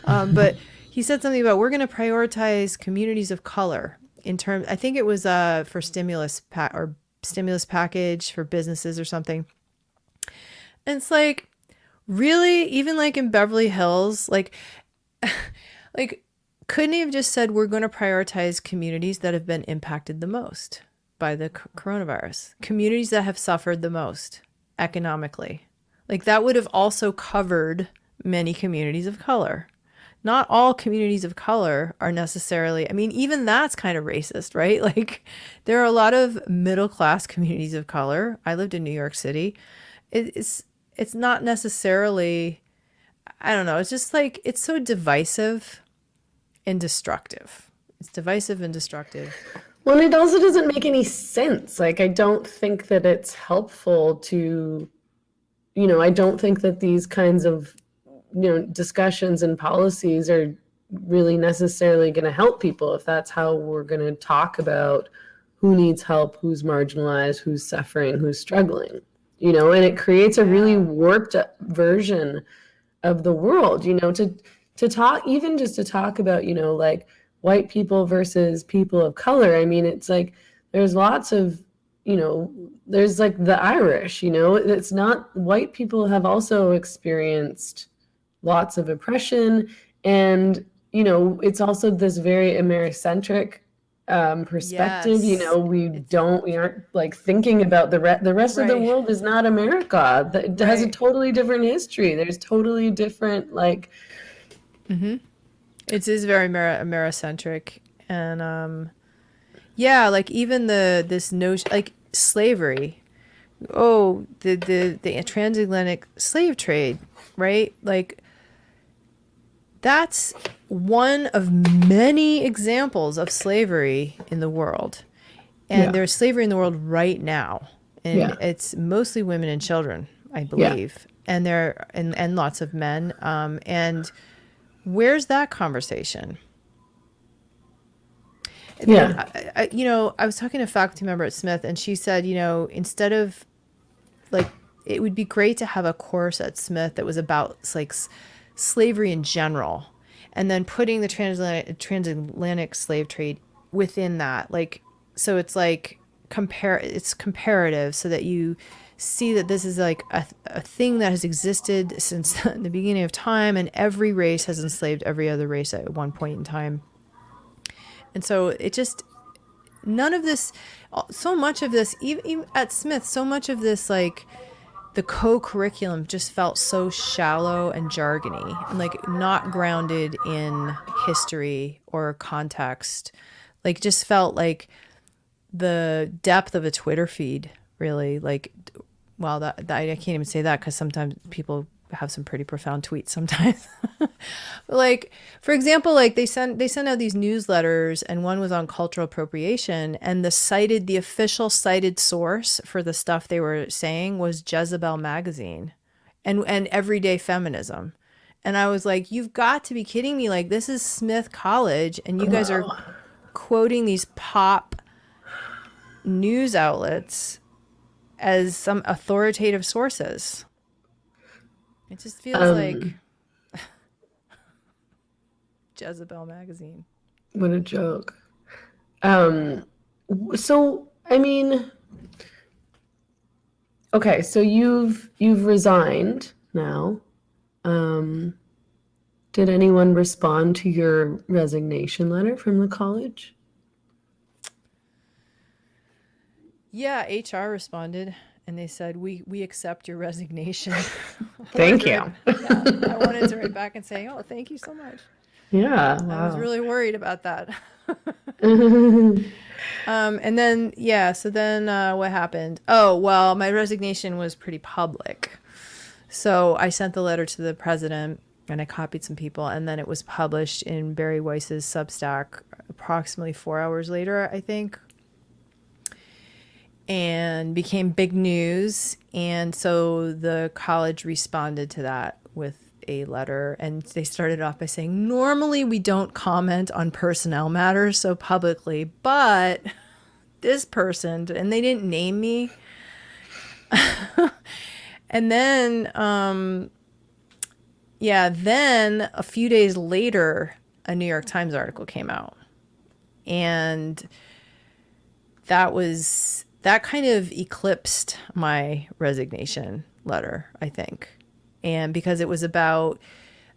But he said something about, we're going to prioritize communities of color in terms, I think it was for stimulus package for businesses or something. And it's like, really? Even like in Beverly Hills, like, like, couldn't he have just said, we're going to prioritize communities that have been impacted the most by the coronavirus, communities that have suffered the most economically? Like, that would have also covered many communities of color. Not all communities of color are necessarily, I mean, even that's kind of racist, right? Like, there are a lot of middle class communities of color. I lived in New York City. It's not necessarily, I don't know, it's just like, it's so divisive and destructive. It's divisive and destructive. Well, it also doesn't make any sense. Like, I don't think that it's helpful to, I don't think that these kinds of, discussions and policies are really necessarily going to help people if that's how we're going to talk about who needs help, who's marginalized, who's suffering, who's struggling, and it creates a really warped version of the world, to talk, even just to talk about, like white people versus people of color. I mean, it's like there's lots of, there's like the Irish, it's not, white people have also experienced lots of oppression. And, it's also this very Americentric perspective. Yes. We aren't like thinking about the rest of the Right. world is not America. It has a Right. totally different history. There's totally different, like, It is very Americentric. And yeah, like even this notion, like slavery. Oh, the transatlantic slave trade, right? Like, that's one of many examples of slavery in the world. And Yeah. there's slavery in the world right now. And Yeah. it's mostly women and children, I Yeah. believe. And and lots of men. And where's that conversation? Yeah. I was talking to a faculty member at Smith, and she said, instead of like, it would be great to have a course at Smith that was about like slavery in general, and then putting the transatlantic slave trade within that. Like, so it's like it's comparative, so that you see that this is like a thing that has existed since the beginning of time, and every race has enslaved every other race at one point in time. And so it just, none of this, so much of this, even at Smith, so much of this, like the co-curriculum just felt so shallow and jargony and like not grounded in history or context. Like just felt like the depth of a Twitter feed, really. Like, well, that I can't even say that because sometimes people have some pretty profound tweets sometimes. Like, for example, like they send out these newsletters, and one was on cultural appropriation, and the official cited source for the stuff they were saying was Jezebel magazine and Everyday Feminism. And I was like, you've got to be kidding me. Like, this is Smith College, and you guys are quoting these pop news outlets as some authoritative sources. It just feels like Jezebel magazine. What a joke. So, I mean, okay, so you've resigned now. Did anyone respond to your resignation letter from the college? Yeah, HR responded and they said, we accept your resignation. Thank you. I wanted to write back and say, oh, thank you so much. Yeah, I was wow. really worried about that. And then, so then what happened? Oh, well, my resignation was pretty public. So I sent the letter to the president and I copied some people, and then it was published in Barry Weiss's Substack approximately 4 hours later, I think, and became big news. And so the college responded to that with a letter, and they started off by saying, normally we don't comment on personnel matters so publicly, but this person, and they didn't name me. And then, then a few days later, a New York Times article came out, and that kind of eclipsed my resignation letter, I think. And because it was about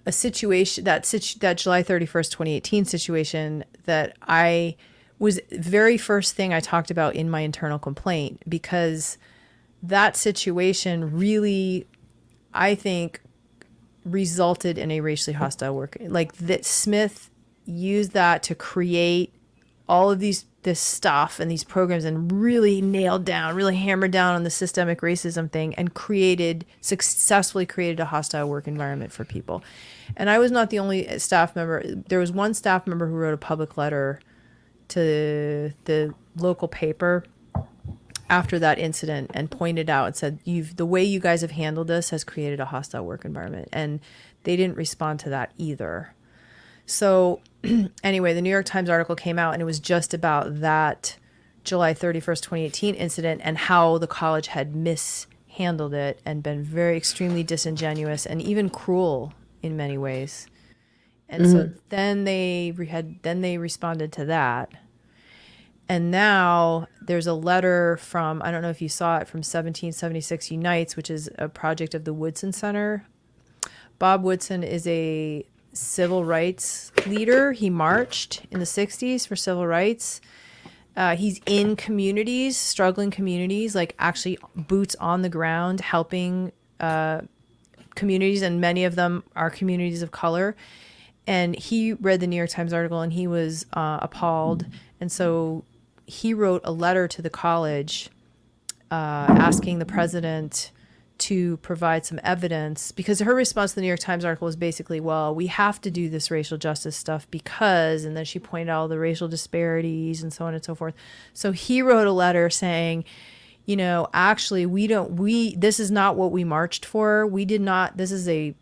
a situation, that July 31st, 2018 situation that I was very first thing I talked about in my internal complaint, because that situation really, I think, resulted in a racially hostile work. Like that Smith used that to create all of this stuff and these programs and really really hammered down on the systemic racism thing and successfully created a hostile work environment for people. And I was not the only staff member. There was one staff member who wrote a public letter to the local paper after that incident and pointed out and said, the way you guys have handled this has created a hostile work environment. And they didn't respond to that either. So anyway, the New York Times article came out, and it was just about that July 31st, 2018 incident and how the college had mishandled it and been very extremely disingenuous and even cruel in many ways. And so then they responded to that. And now there's a letter from, I don't know if you saw it, from 1776 Unites, which is a project of the Woodson Center. Bob Woodson is a civil rights leader. He marched in the 60s for civil rights. He's in communities, struggling communities, like actually boots on the ground, helping communities, and many of them are communities of color. And he read the New York Times article and he was appalled. And so he wrote a letter to the college asking the president to provide some evidence, because her response to the New York Times article was basically, well, we have to do this racial justice stuff because, and then she pointed out all the racial disparities and so on and so forth. So he wrote a letter saying, actually, this is not what we marched for. We did not, this is a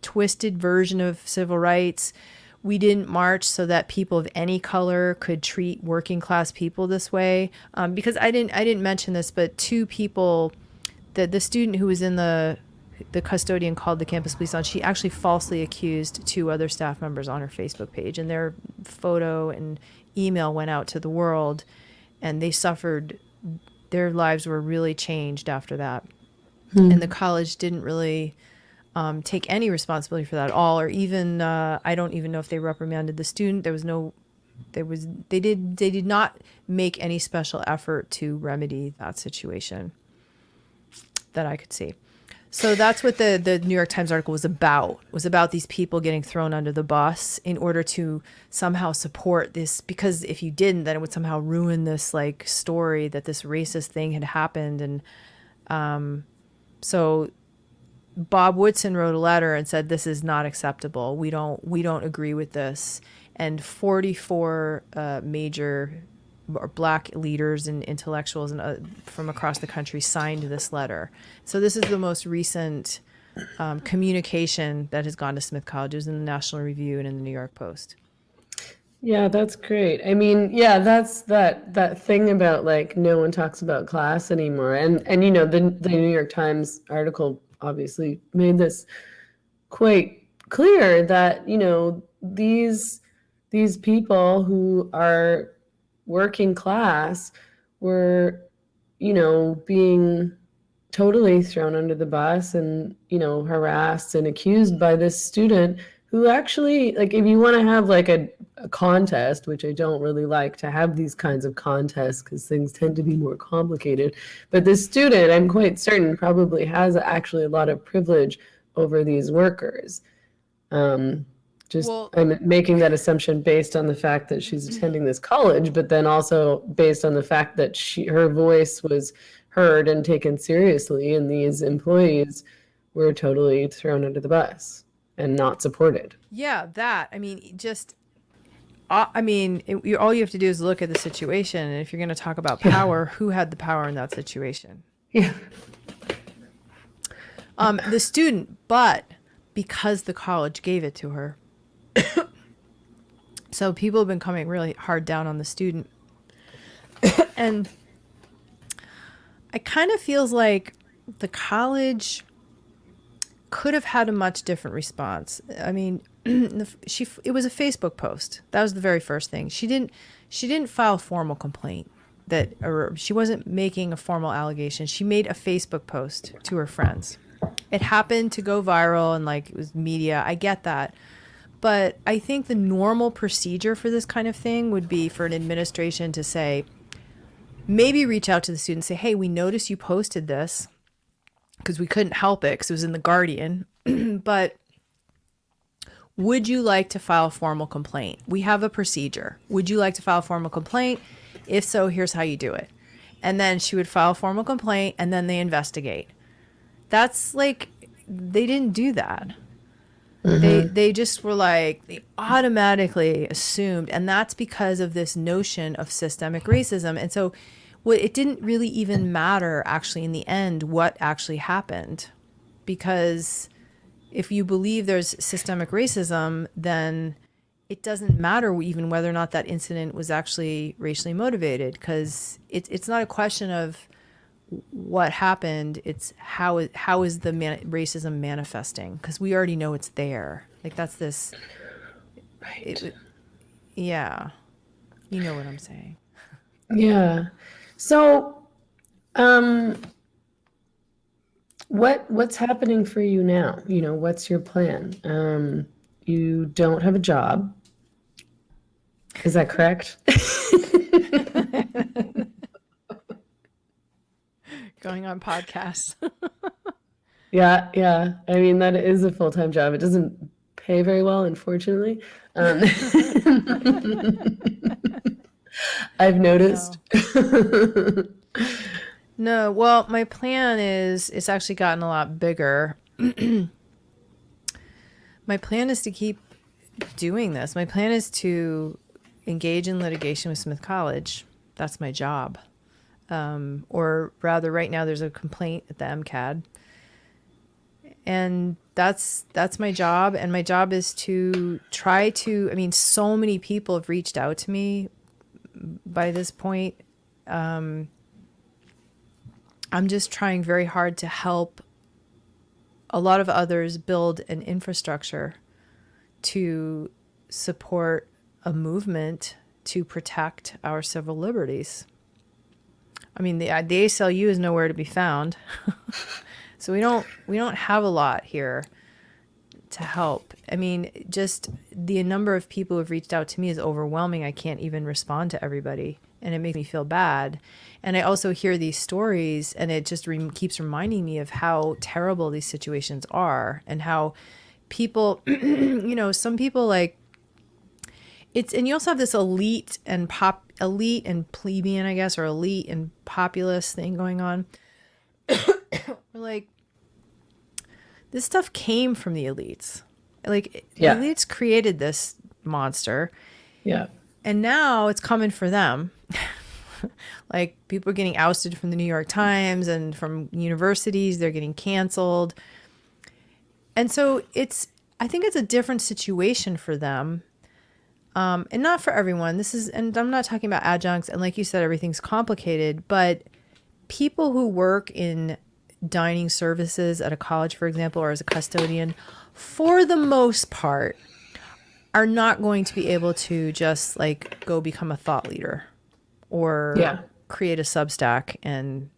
twisted version of civil rights. We didn't march so that people of any color could treat working class people this way. Because I didn't mention this, but two people, the student who was in the custodian called the campus police on, she actually falsely accused two other staff members on her Facebook page, and their photo and email went out to the world, and they suffered, their lives were really changed after that. And the college didn't really take any responsibility for that at all, or even I don't even know if they reprimanded the student. They did not make any special effort to remedy that situation. that I could see. So that's what the New York Times article was about. It was about these people getting thrown under the bus in order to somehow support this, because if you didn't, then it would somehow ruin this like story that this racist thing had happened. And so Bob Woodson wrote a letter and said, this is not acceptable. We don't agree with this. And 44 major or Black leaders and intellectuals and from across the country signed this letter. So this is the most recent communication that has gone to Smith College. It was in the National Review and in the New York Post. Yeah, that's great. I mean, yeah, that's that thing about like no one talks about class anymore. And you know, the New York Times article obviously made this quite clear that, you know, these people who are working class were, you know, being totally thrown under the bus and, you know, harassed and accused by this student who actually, like, if you want to have like a contest, which I don't really like to have these kinds of contests because things tend to be more complicated, but this student, I'm quite certain, probably has actually a lot of privilege over these workers. I'm making that assumption based on the fact that she's attending this college, but then also based on the fact that her voice was heard and taken seriously, and these employees were totally thrown under the bus and not supported. Yeah, that. I mean, just, all you have to do is look at the situation. And if you're going to talk about power, who had the power in that situation? Yeah. The student, but because the college gave it to her. So people have been coming really hard down on the student. And it kind of feels like the college could have had a much different response. I mean, it was a Facebook post. That was the very first thing. She didn't file a formal complaint or she wasn't making a formal allegation. She made a Facebook post to her friends. It happened to go viral and like it was media. I get that. But I think the normal procedure for this kind of thing would be for an administration to say, maybe reach out to the student and say, hey, we noticed you posted this because we couldn't help it because it was in the Guardian. But would you like to file a formal complaint? We have a procedure. Would you like to file a formal complaint? If so, here's how you do it. And then she would file a formal complaint and then they investigate. That's like, they didn't do that. Mm-hmm. They just were like, they automatically assumed, and that's because of this notion of systemic racism. And so it didn't really even matter actually in the end what actually happened, because if you believe there's systemic racism, then it doesn't matter even whether or not that incident was actually racially motivated, because it's not a question of what happened, it's how is the racism manifesting, because we already know it's there. Like that's this right. Yeah, you know what I'm saying. Yeah. So what's happening for you now? You know, what's your plan? You don't have a job, is that correct? Going on podcasts. Yeah. I mean, that is a full-time job. It doesn't pay very well, unfortunately. I've noticed. No, well, my plan is, it's actually gotten a lot bigger. My plan is to keep doing this. My plan is to engage in litigation with Smith College. That's my job. Or rather, right now there's a complaint at the MCAD, and that's my job. And my job is to try to, I mean, so many people have reached out to me by this point. I'm just trying very hard to help a lot of others build an infrastructure to support a movement to protect our civil liberties. I mean, the ACLU is nowhere to be found. So we don't have a lot here to help. I mean, just the number of people who have reached out to me is overwhelming. I can't even respond to everybody, and it makes me feel bad. And I also hear these stories, and it just keeps reminding me of how terrible these situations are, and how people, some people like it's, and you also have this elite and plebeian, I guess, or elite and populist thing going on. Like, this stuff came from the elites. Like, the Yeah. elites created this monster, Yeah. and now it's coming for them. Like, people are getting ousted from the New York Times and from universities. They're getting canceled. And so I think it's a different situation for them. And not for everyone. And I'm not talking about adjuncts. And like you said, everything's complicated, but people who work in dining services at a college, for example, or as a custodian, for the most part, are not going to be able to just like go become a thought leader or Yeah. create a Substack and,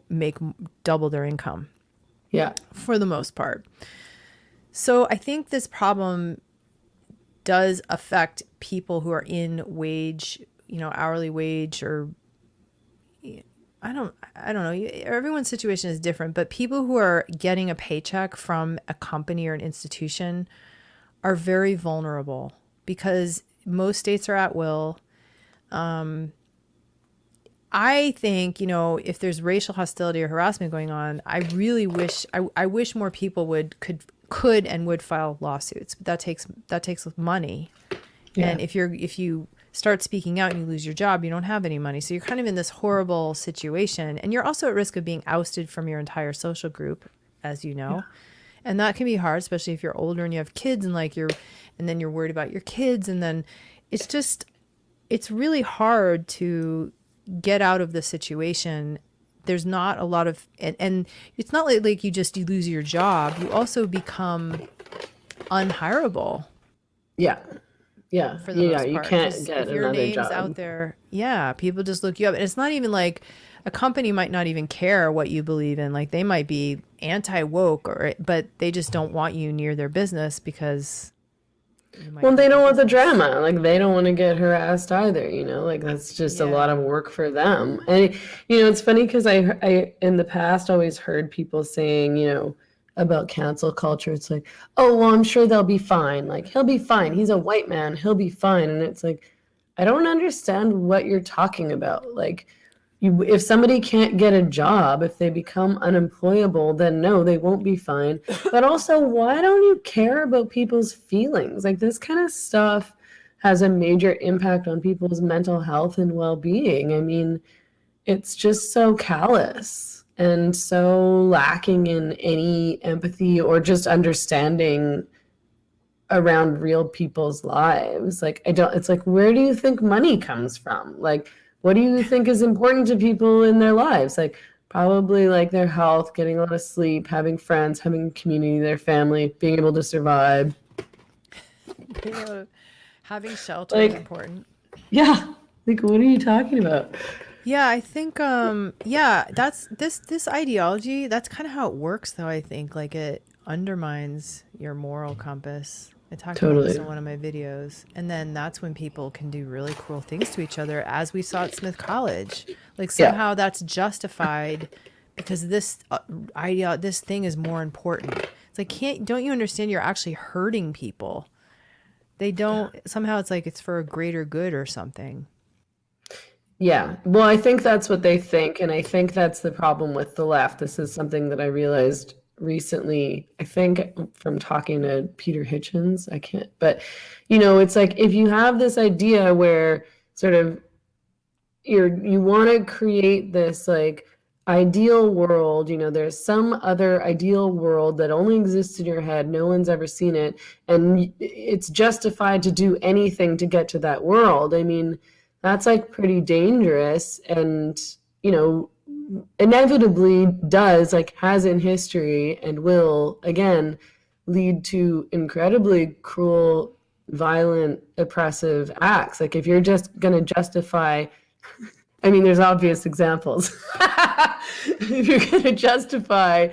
make double their income Yeah. for the most part. So I think this problem does affect people who are in wage, hourly wage, or I don't know. Everyone's situation is different, but people who are getting a paycheck from a company or an institution are very vulnerable because most states are at will. I think, if there's racial hostility or harassment going on, I really wish, I wish more people could and would file lawsuits, but that takes money. Yeah. And if you start speaking out and you lose your job, you don't have any money. So you're kind of in this horrible situation, and you're also at risk of being ousted from your entire social group, as you know. Yeah. And that can be hard, especially if you're older and you have kids and and then you're worried about your kids. And then it's really hard to get out of the situation. There's not a lot of, and it's not like you lose your job. You also become unhireable. Yeah. Yeah. For the most part. You can't get if your another name's job out there, people just look you up. And it's not even like a company might not even care what you believe in. Like, they might be anti-woke, but they just don't want you near their business because well, they don't want the drama. Like, they don't want to get harassed either, like that's just a lot of work for them. And it's funny because I in the past always heard people saying, about cancel culture. It's like, oh, well, I'm sure they'll be fine. Like, he'll be fine. He's a white man. He'll be fine. And it's like, I don't understand what you're talking about. Like, if somebody can't get a job, if they become unemployable, then no, they won't be fine. But also, why don't you care about people's feelings? Like, this kind of stuff has a major impact on people's mental health and well-being. I mean, it's just so callous and so lacking in any empathy or just understanding around real people's lives. Like, it's like, where do you think money comes from? Like, what do you think is important to people in their lives? Like, probably like their health, getting a lot of sleep, having friends, having community, their family, being able to survive. Having shelter is important. Yeah. Like, what are you talking about? Yeah, I think that's this ideology, that's kind of how it works though, I think. Like, it undermines your moral compass. I talked about this in one of my videos. And then that's when people can do really cruel things to each other, as we saw at Smith College. Like, somehow that's justified because this this thing is more important. It's like, don't you understand you're actually hurting people? They don't, somehow it's like it's for a greater good or something. Yeah. Well, I think that's what they think. And I think that's the problem with the left. This is something that I realized recently, I think from talking to Peter Hitchens, but it's like, if you have this idea where sort of you want to create this like ideal world, there's some other ideal world that only exists in your head, no one's ever seen it, and it's justified to do anything to get to that world. I mean, that's like pretty dangerous, and inevitably has in history and will again lead to incredibly cruel, violent, oppressive acts. Like, if you're just going to justify, I mean, there's obvious examples. If you're going to justify,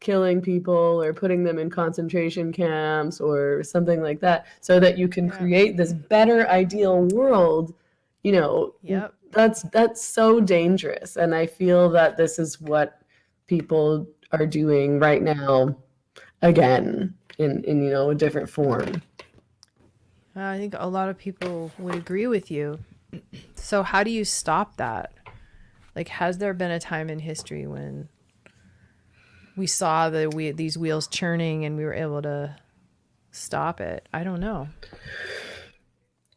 killing people or putting them in concentration camps or something like that so that you can create this better ideal world, Yep. that's so dangerous. And I feel that this is what people are doing right now again in a different form. I think a lot of people would agree with you. So how do you stop that? Like, has there been a time in history when we saw these wheels churning and we were able to stop it? I don't know.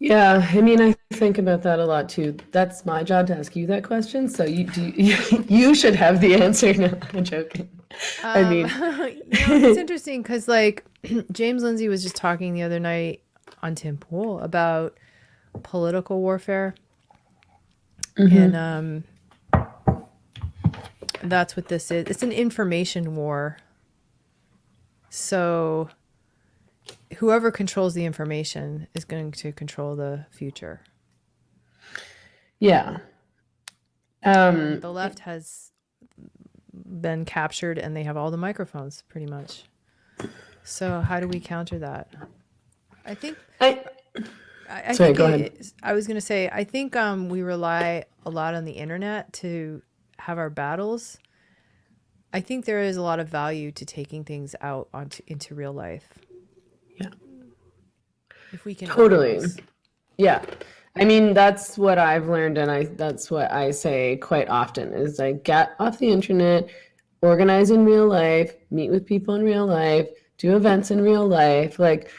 Yeah, I mean, I think about that a lot too. That's my job to ask you that question. So you should have the answer. No, I'm joking. I mean, It's interesting because like James Lindsay was just talking the other night on Tim Pool about political warfare, and that's what this is. It's an information war. So whoever controls the information is going to control the future. yeah. And the left has been captured and they have all the microphones pretty much. So how do we counter that? I think I I Sorry, think go ahead. I was going to say, I think we rely a lot on the internet to have our battles. I think there is a lot of value to taking things out into real life. Yeah. If we can Totally. organize. Yeah. I mean, that's what I've learned, and that's what I say quite often is like get off the internet, organize in real life, meet with people in real life, do events in real life. Like,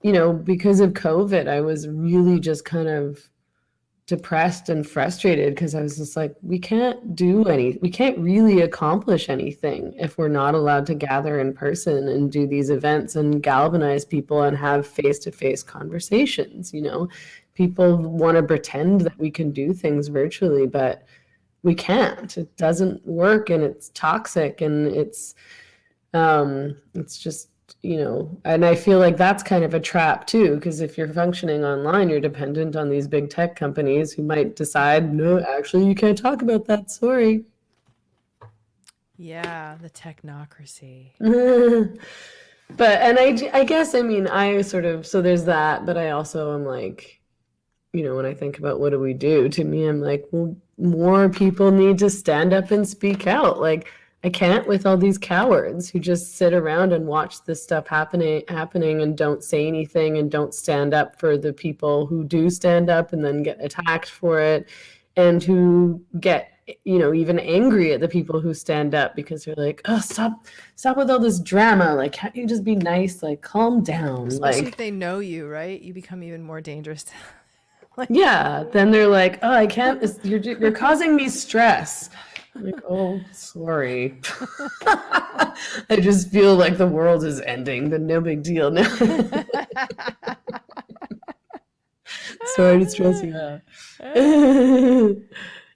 because of COVID, I was really just kind of depressed and frustrated because I was just like, we can't really accomplish anything if we're not allowed to gather in person and do these events and galvanize people and have face-to-face conversations. People want to pretend that we can do things virtually, but we can't. It doesn't work, and it's toxic, and it's just, and I feel like that's kind of a trap too, because if you're functioning online, you're dependent on these big tech companies who might decide, no, actually, you can't talk about that. Sorry. Yeah, the technocracy. But, and I guess, I mean, I sort of, so there's that, but I also am like, when I think about what do we do, to me, I'm like, well, more people need to stand up and speak out. Like, I can't with all these cowards who just sit around and watch this stuff happening and don't say anything and don't stand up for the people who do stand up and then get attacked for it, and who get even angry at the people who stand up because they're like, oh, stop with all this drama. Like, can't you just be nice? Like, calm down. Especially if Like, they know you, right? You become even more dangerous. Like, yeah, then they're like, oh, I can't, you're causing me stress. I'm like, oh, sorry. I just feel like the world is ending, but no big deal now. Sorry to stress you out. yeah,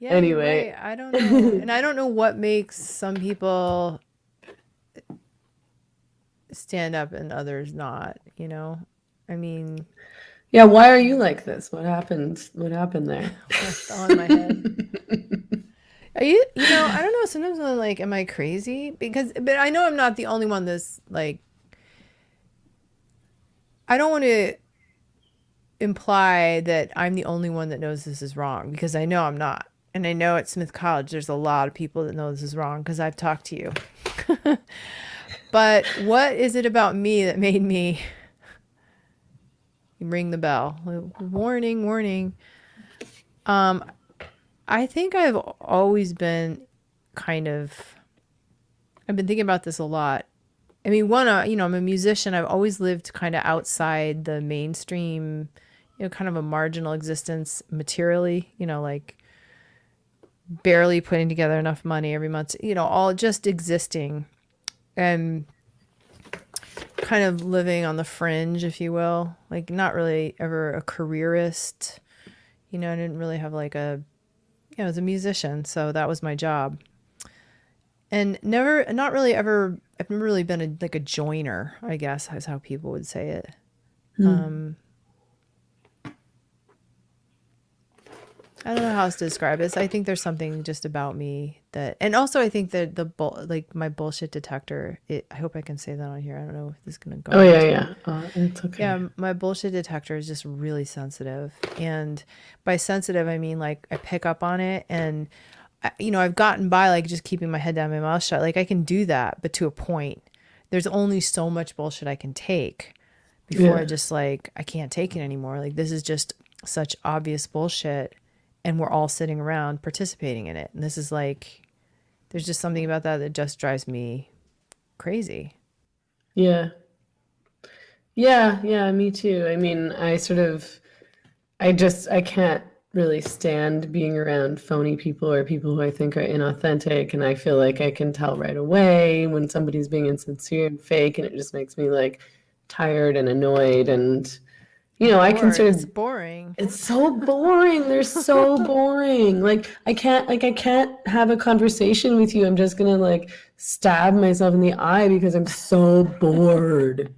you're Anyway. right. I don't know. And I don't know what makes some people stand up and others not, I mean, Yeah, why are you like this? What happened? What happened there? I fell on my head. Are you, I don't know. Sometimes I'm like, am I crazy? But I know I'm not the only one that's like, I don't want to imply that I'm the only one that knows this is wrong, because I know I'm not. And I know at Smith College, there's a lot of people that know this is wrong because I've talked to you. But what is it about me that made me ring the bell? Warning, warning. I think I've always been I've been thinking about this a lot. I mean, I'm a musician. I've always lived kind of outside the mainstream, kind of a marginal existence materially, like barely putting together enough money every month, all just existing and kind of living on the fringe, if you will, like not really ever a careerist, I didn't really have like I was a musician, so that was my job. And not really ever, I've never really been like a joiner, I guess is how people would say it. I don't know how else to describe this. I think there's something just about me that, and also I think that like my bullshit detector, I hope I can say that on here. I don't know if this is going to go Oh on yeah, YouTube. yeah. It's okay. Yeah, my bullshit detector is just really sensitive. And by sensitive, I mean like I pick up on it and, I've gotten by like just keeping my head down, my mouth shut. Like I can do that, but to a point. There's only so much bullshit I can take before Yeah. I just like, I can't take it anymore. Like this is just such obvious bullshit. And we're all sitting around participating in it. And this is like, there's just something about that that just drives me crazy. Yeah. Yeah, yeah, me too. I mean, I can't really stand being around phony people or people who I think are inauthentic. And I feel like I can tell right away when somebody's being insincere and fake. And it just makes me like tired and annoyed. And, I can Bored. sort It's of, boring. it's so boring. They're so boring. Like, I can't have a conversation with you. I'm just gonna like stab myself in the eye because I'm so bored.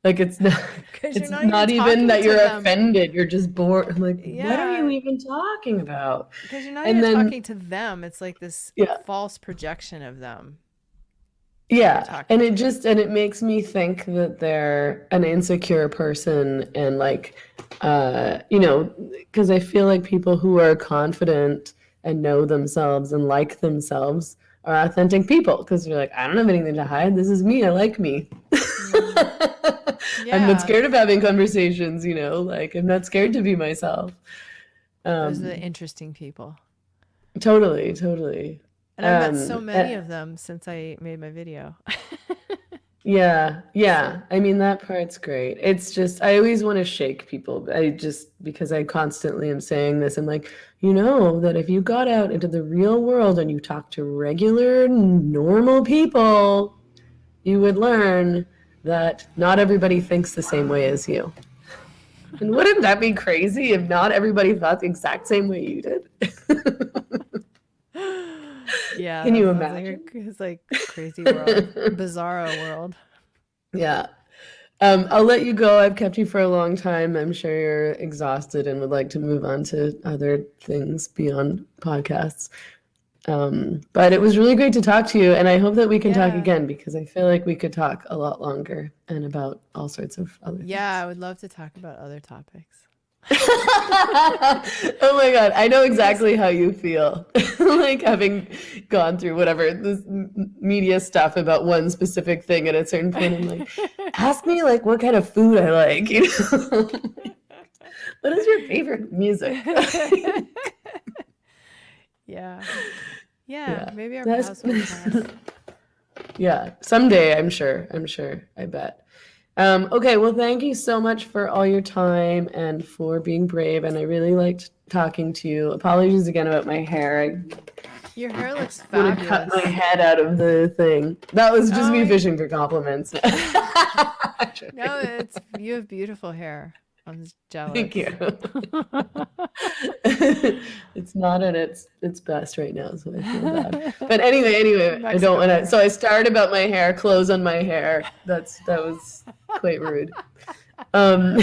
Like it's not Because you're it's not even not even talking that to you're them. offended. You're just bored. I'm like, what are you Yeah. even talking about? Because you're not And even then talking to them. It's like this yeah, false projection of them that you're yeah. talking to. And it makes me think that they're an insecure person and like because I feel like people who are confident and know themselves and like themselves are authentic people because you're like, I don't have anything to hide. This is me. I like me. Mm. I'm not Yeah. scared of having conversations, like I'm not scared to be myself. Those are the Um, interesting people. totally, totally. And I've met so many Eh, of them since I made my video. yeah, So, yeah. I mean, that part's great. It's just, I always want to shake people. Because I constantly am saying this, I'm like, that if you got out into the real world and you talk to regular, normal people, you would learn that not everybody thinks the same way as you. And wouldn't that be crazy if not everybody thought the exact same way you did? yeah, Can that you sounds like imagine? it's like crazy world, bizarro world. Yeah. I'll let you go. I've kept you for a long time. I'm sure you're exhausted and would like to move on to other things beyond podcasts. But it was really great to talk to you, and I hope that we can talk Yeah. again because I feel like we could talk a lot longer and about all sorts of other Yeah, things. I would love to talk about other topics. Oh my God, I know We just exactly how you feel. Like having gone through whatever this media stuff about one specific thing at a certain point, I'm like, ask me like what kind of food I like, What is your favorite music? Yeah. Yeah, Yeah. maybe our That's paths will cross. yeah. Someday, I'm sure. I'm sure. I bet. Okay, well, thank you so much for all your time and for being brave. And I really liked talking to you. Apologies again about my hair. I Your hair looks would have cut my fabulous. head out of the thing. That was just Oh me my, fishing for compliments. no, you have beautiful hair. I'm just Thank you. jealous. It's not at its best right now, so I feel bad. But anyway, I don't Mexico want to. So hair. I started about my hair, clothes on my hair. That was quite rude. Um,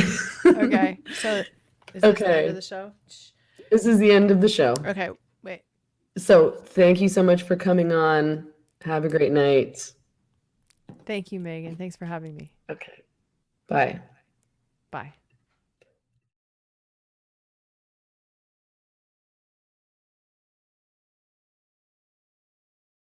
Okay, so is this the end of okay, the show? this is the end of the show. Okay, wait. So thank you so much for coming on. Have a great night. Thank you, Megan. Thanks for having me. Okay, bye. Bye.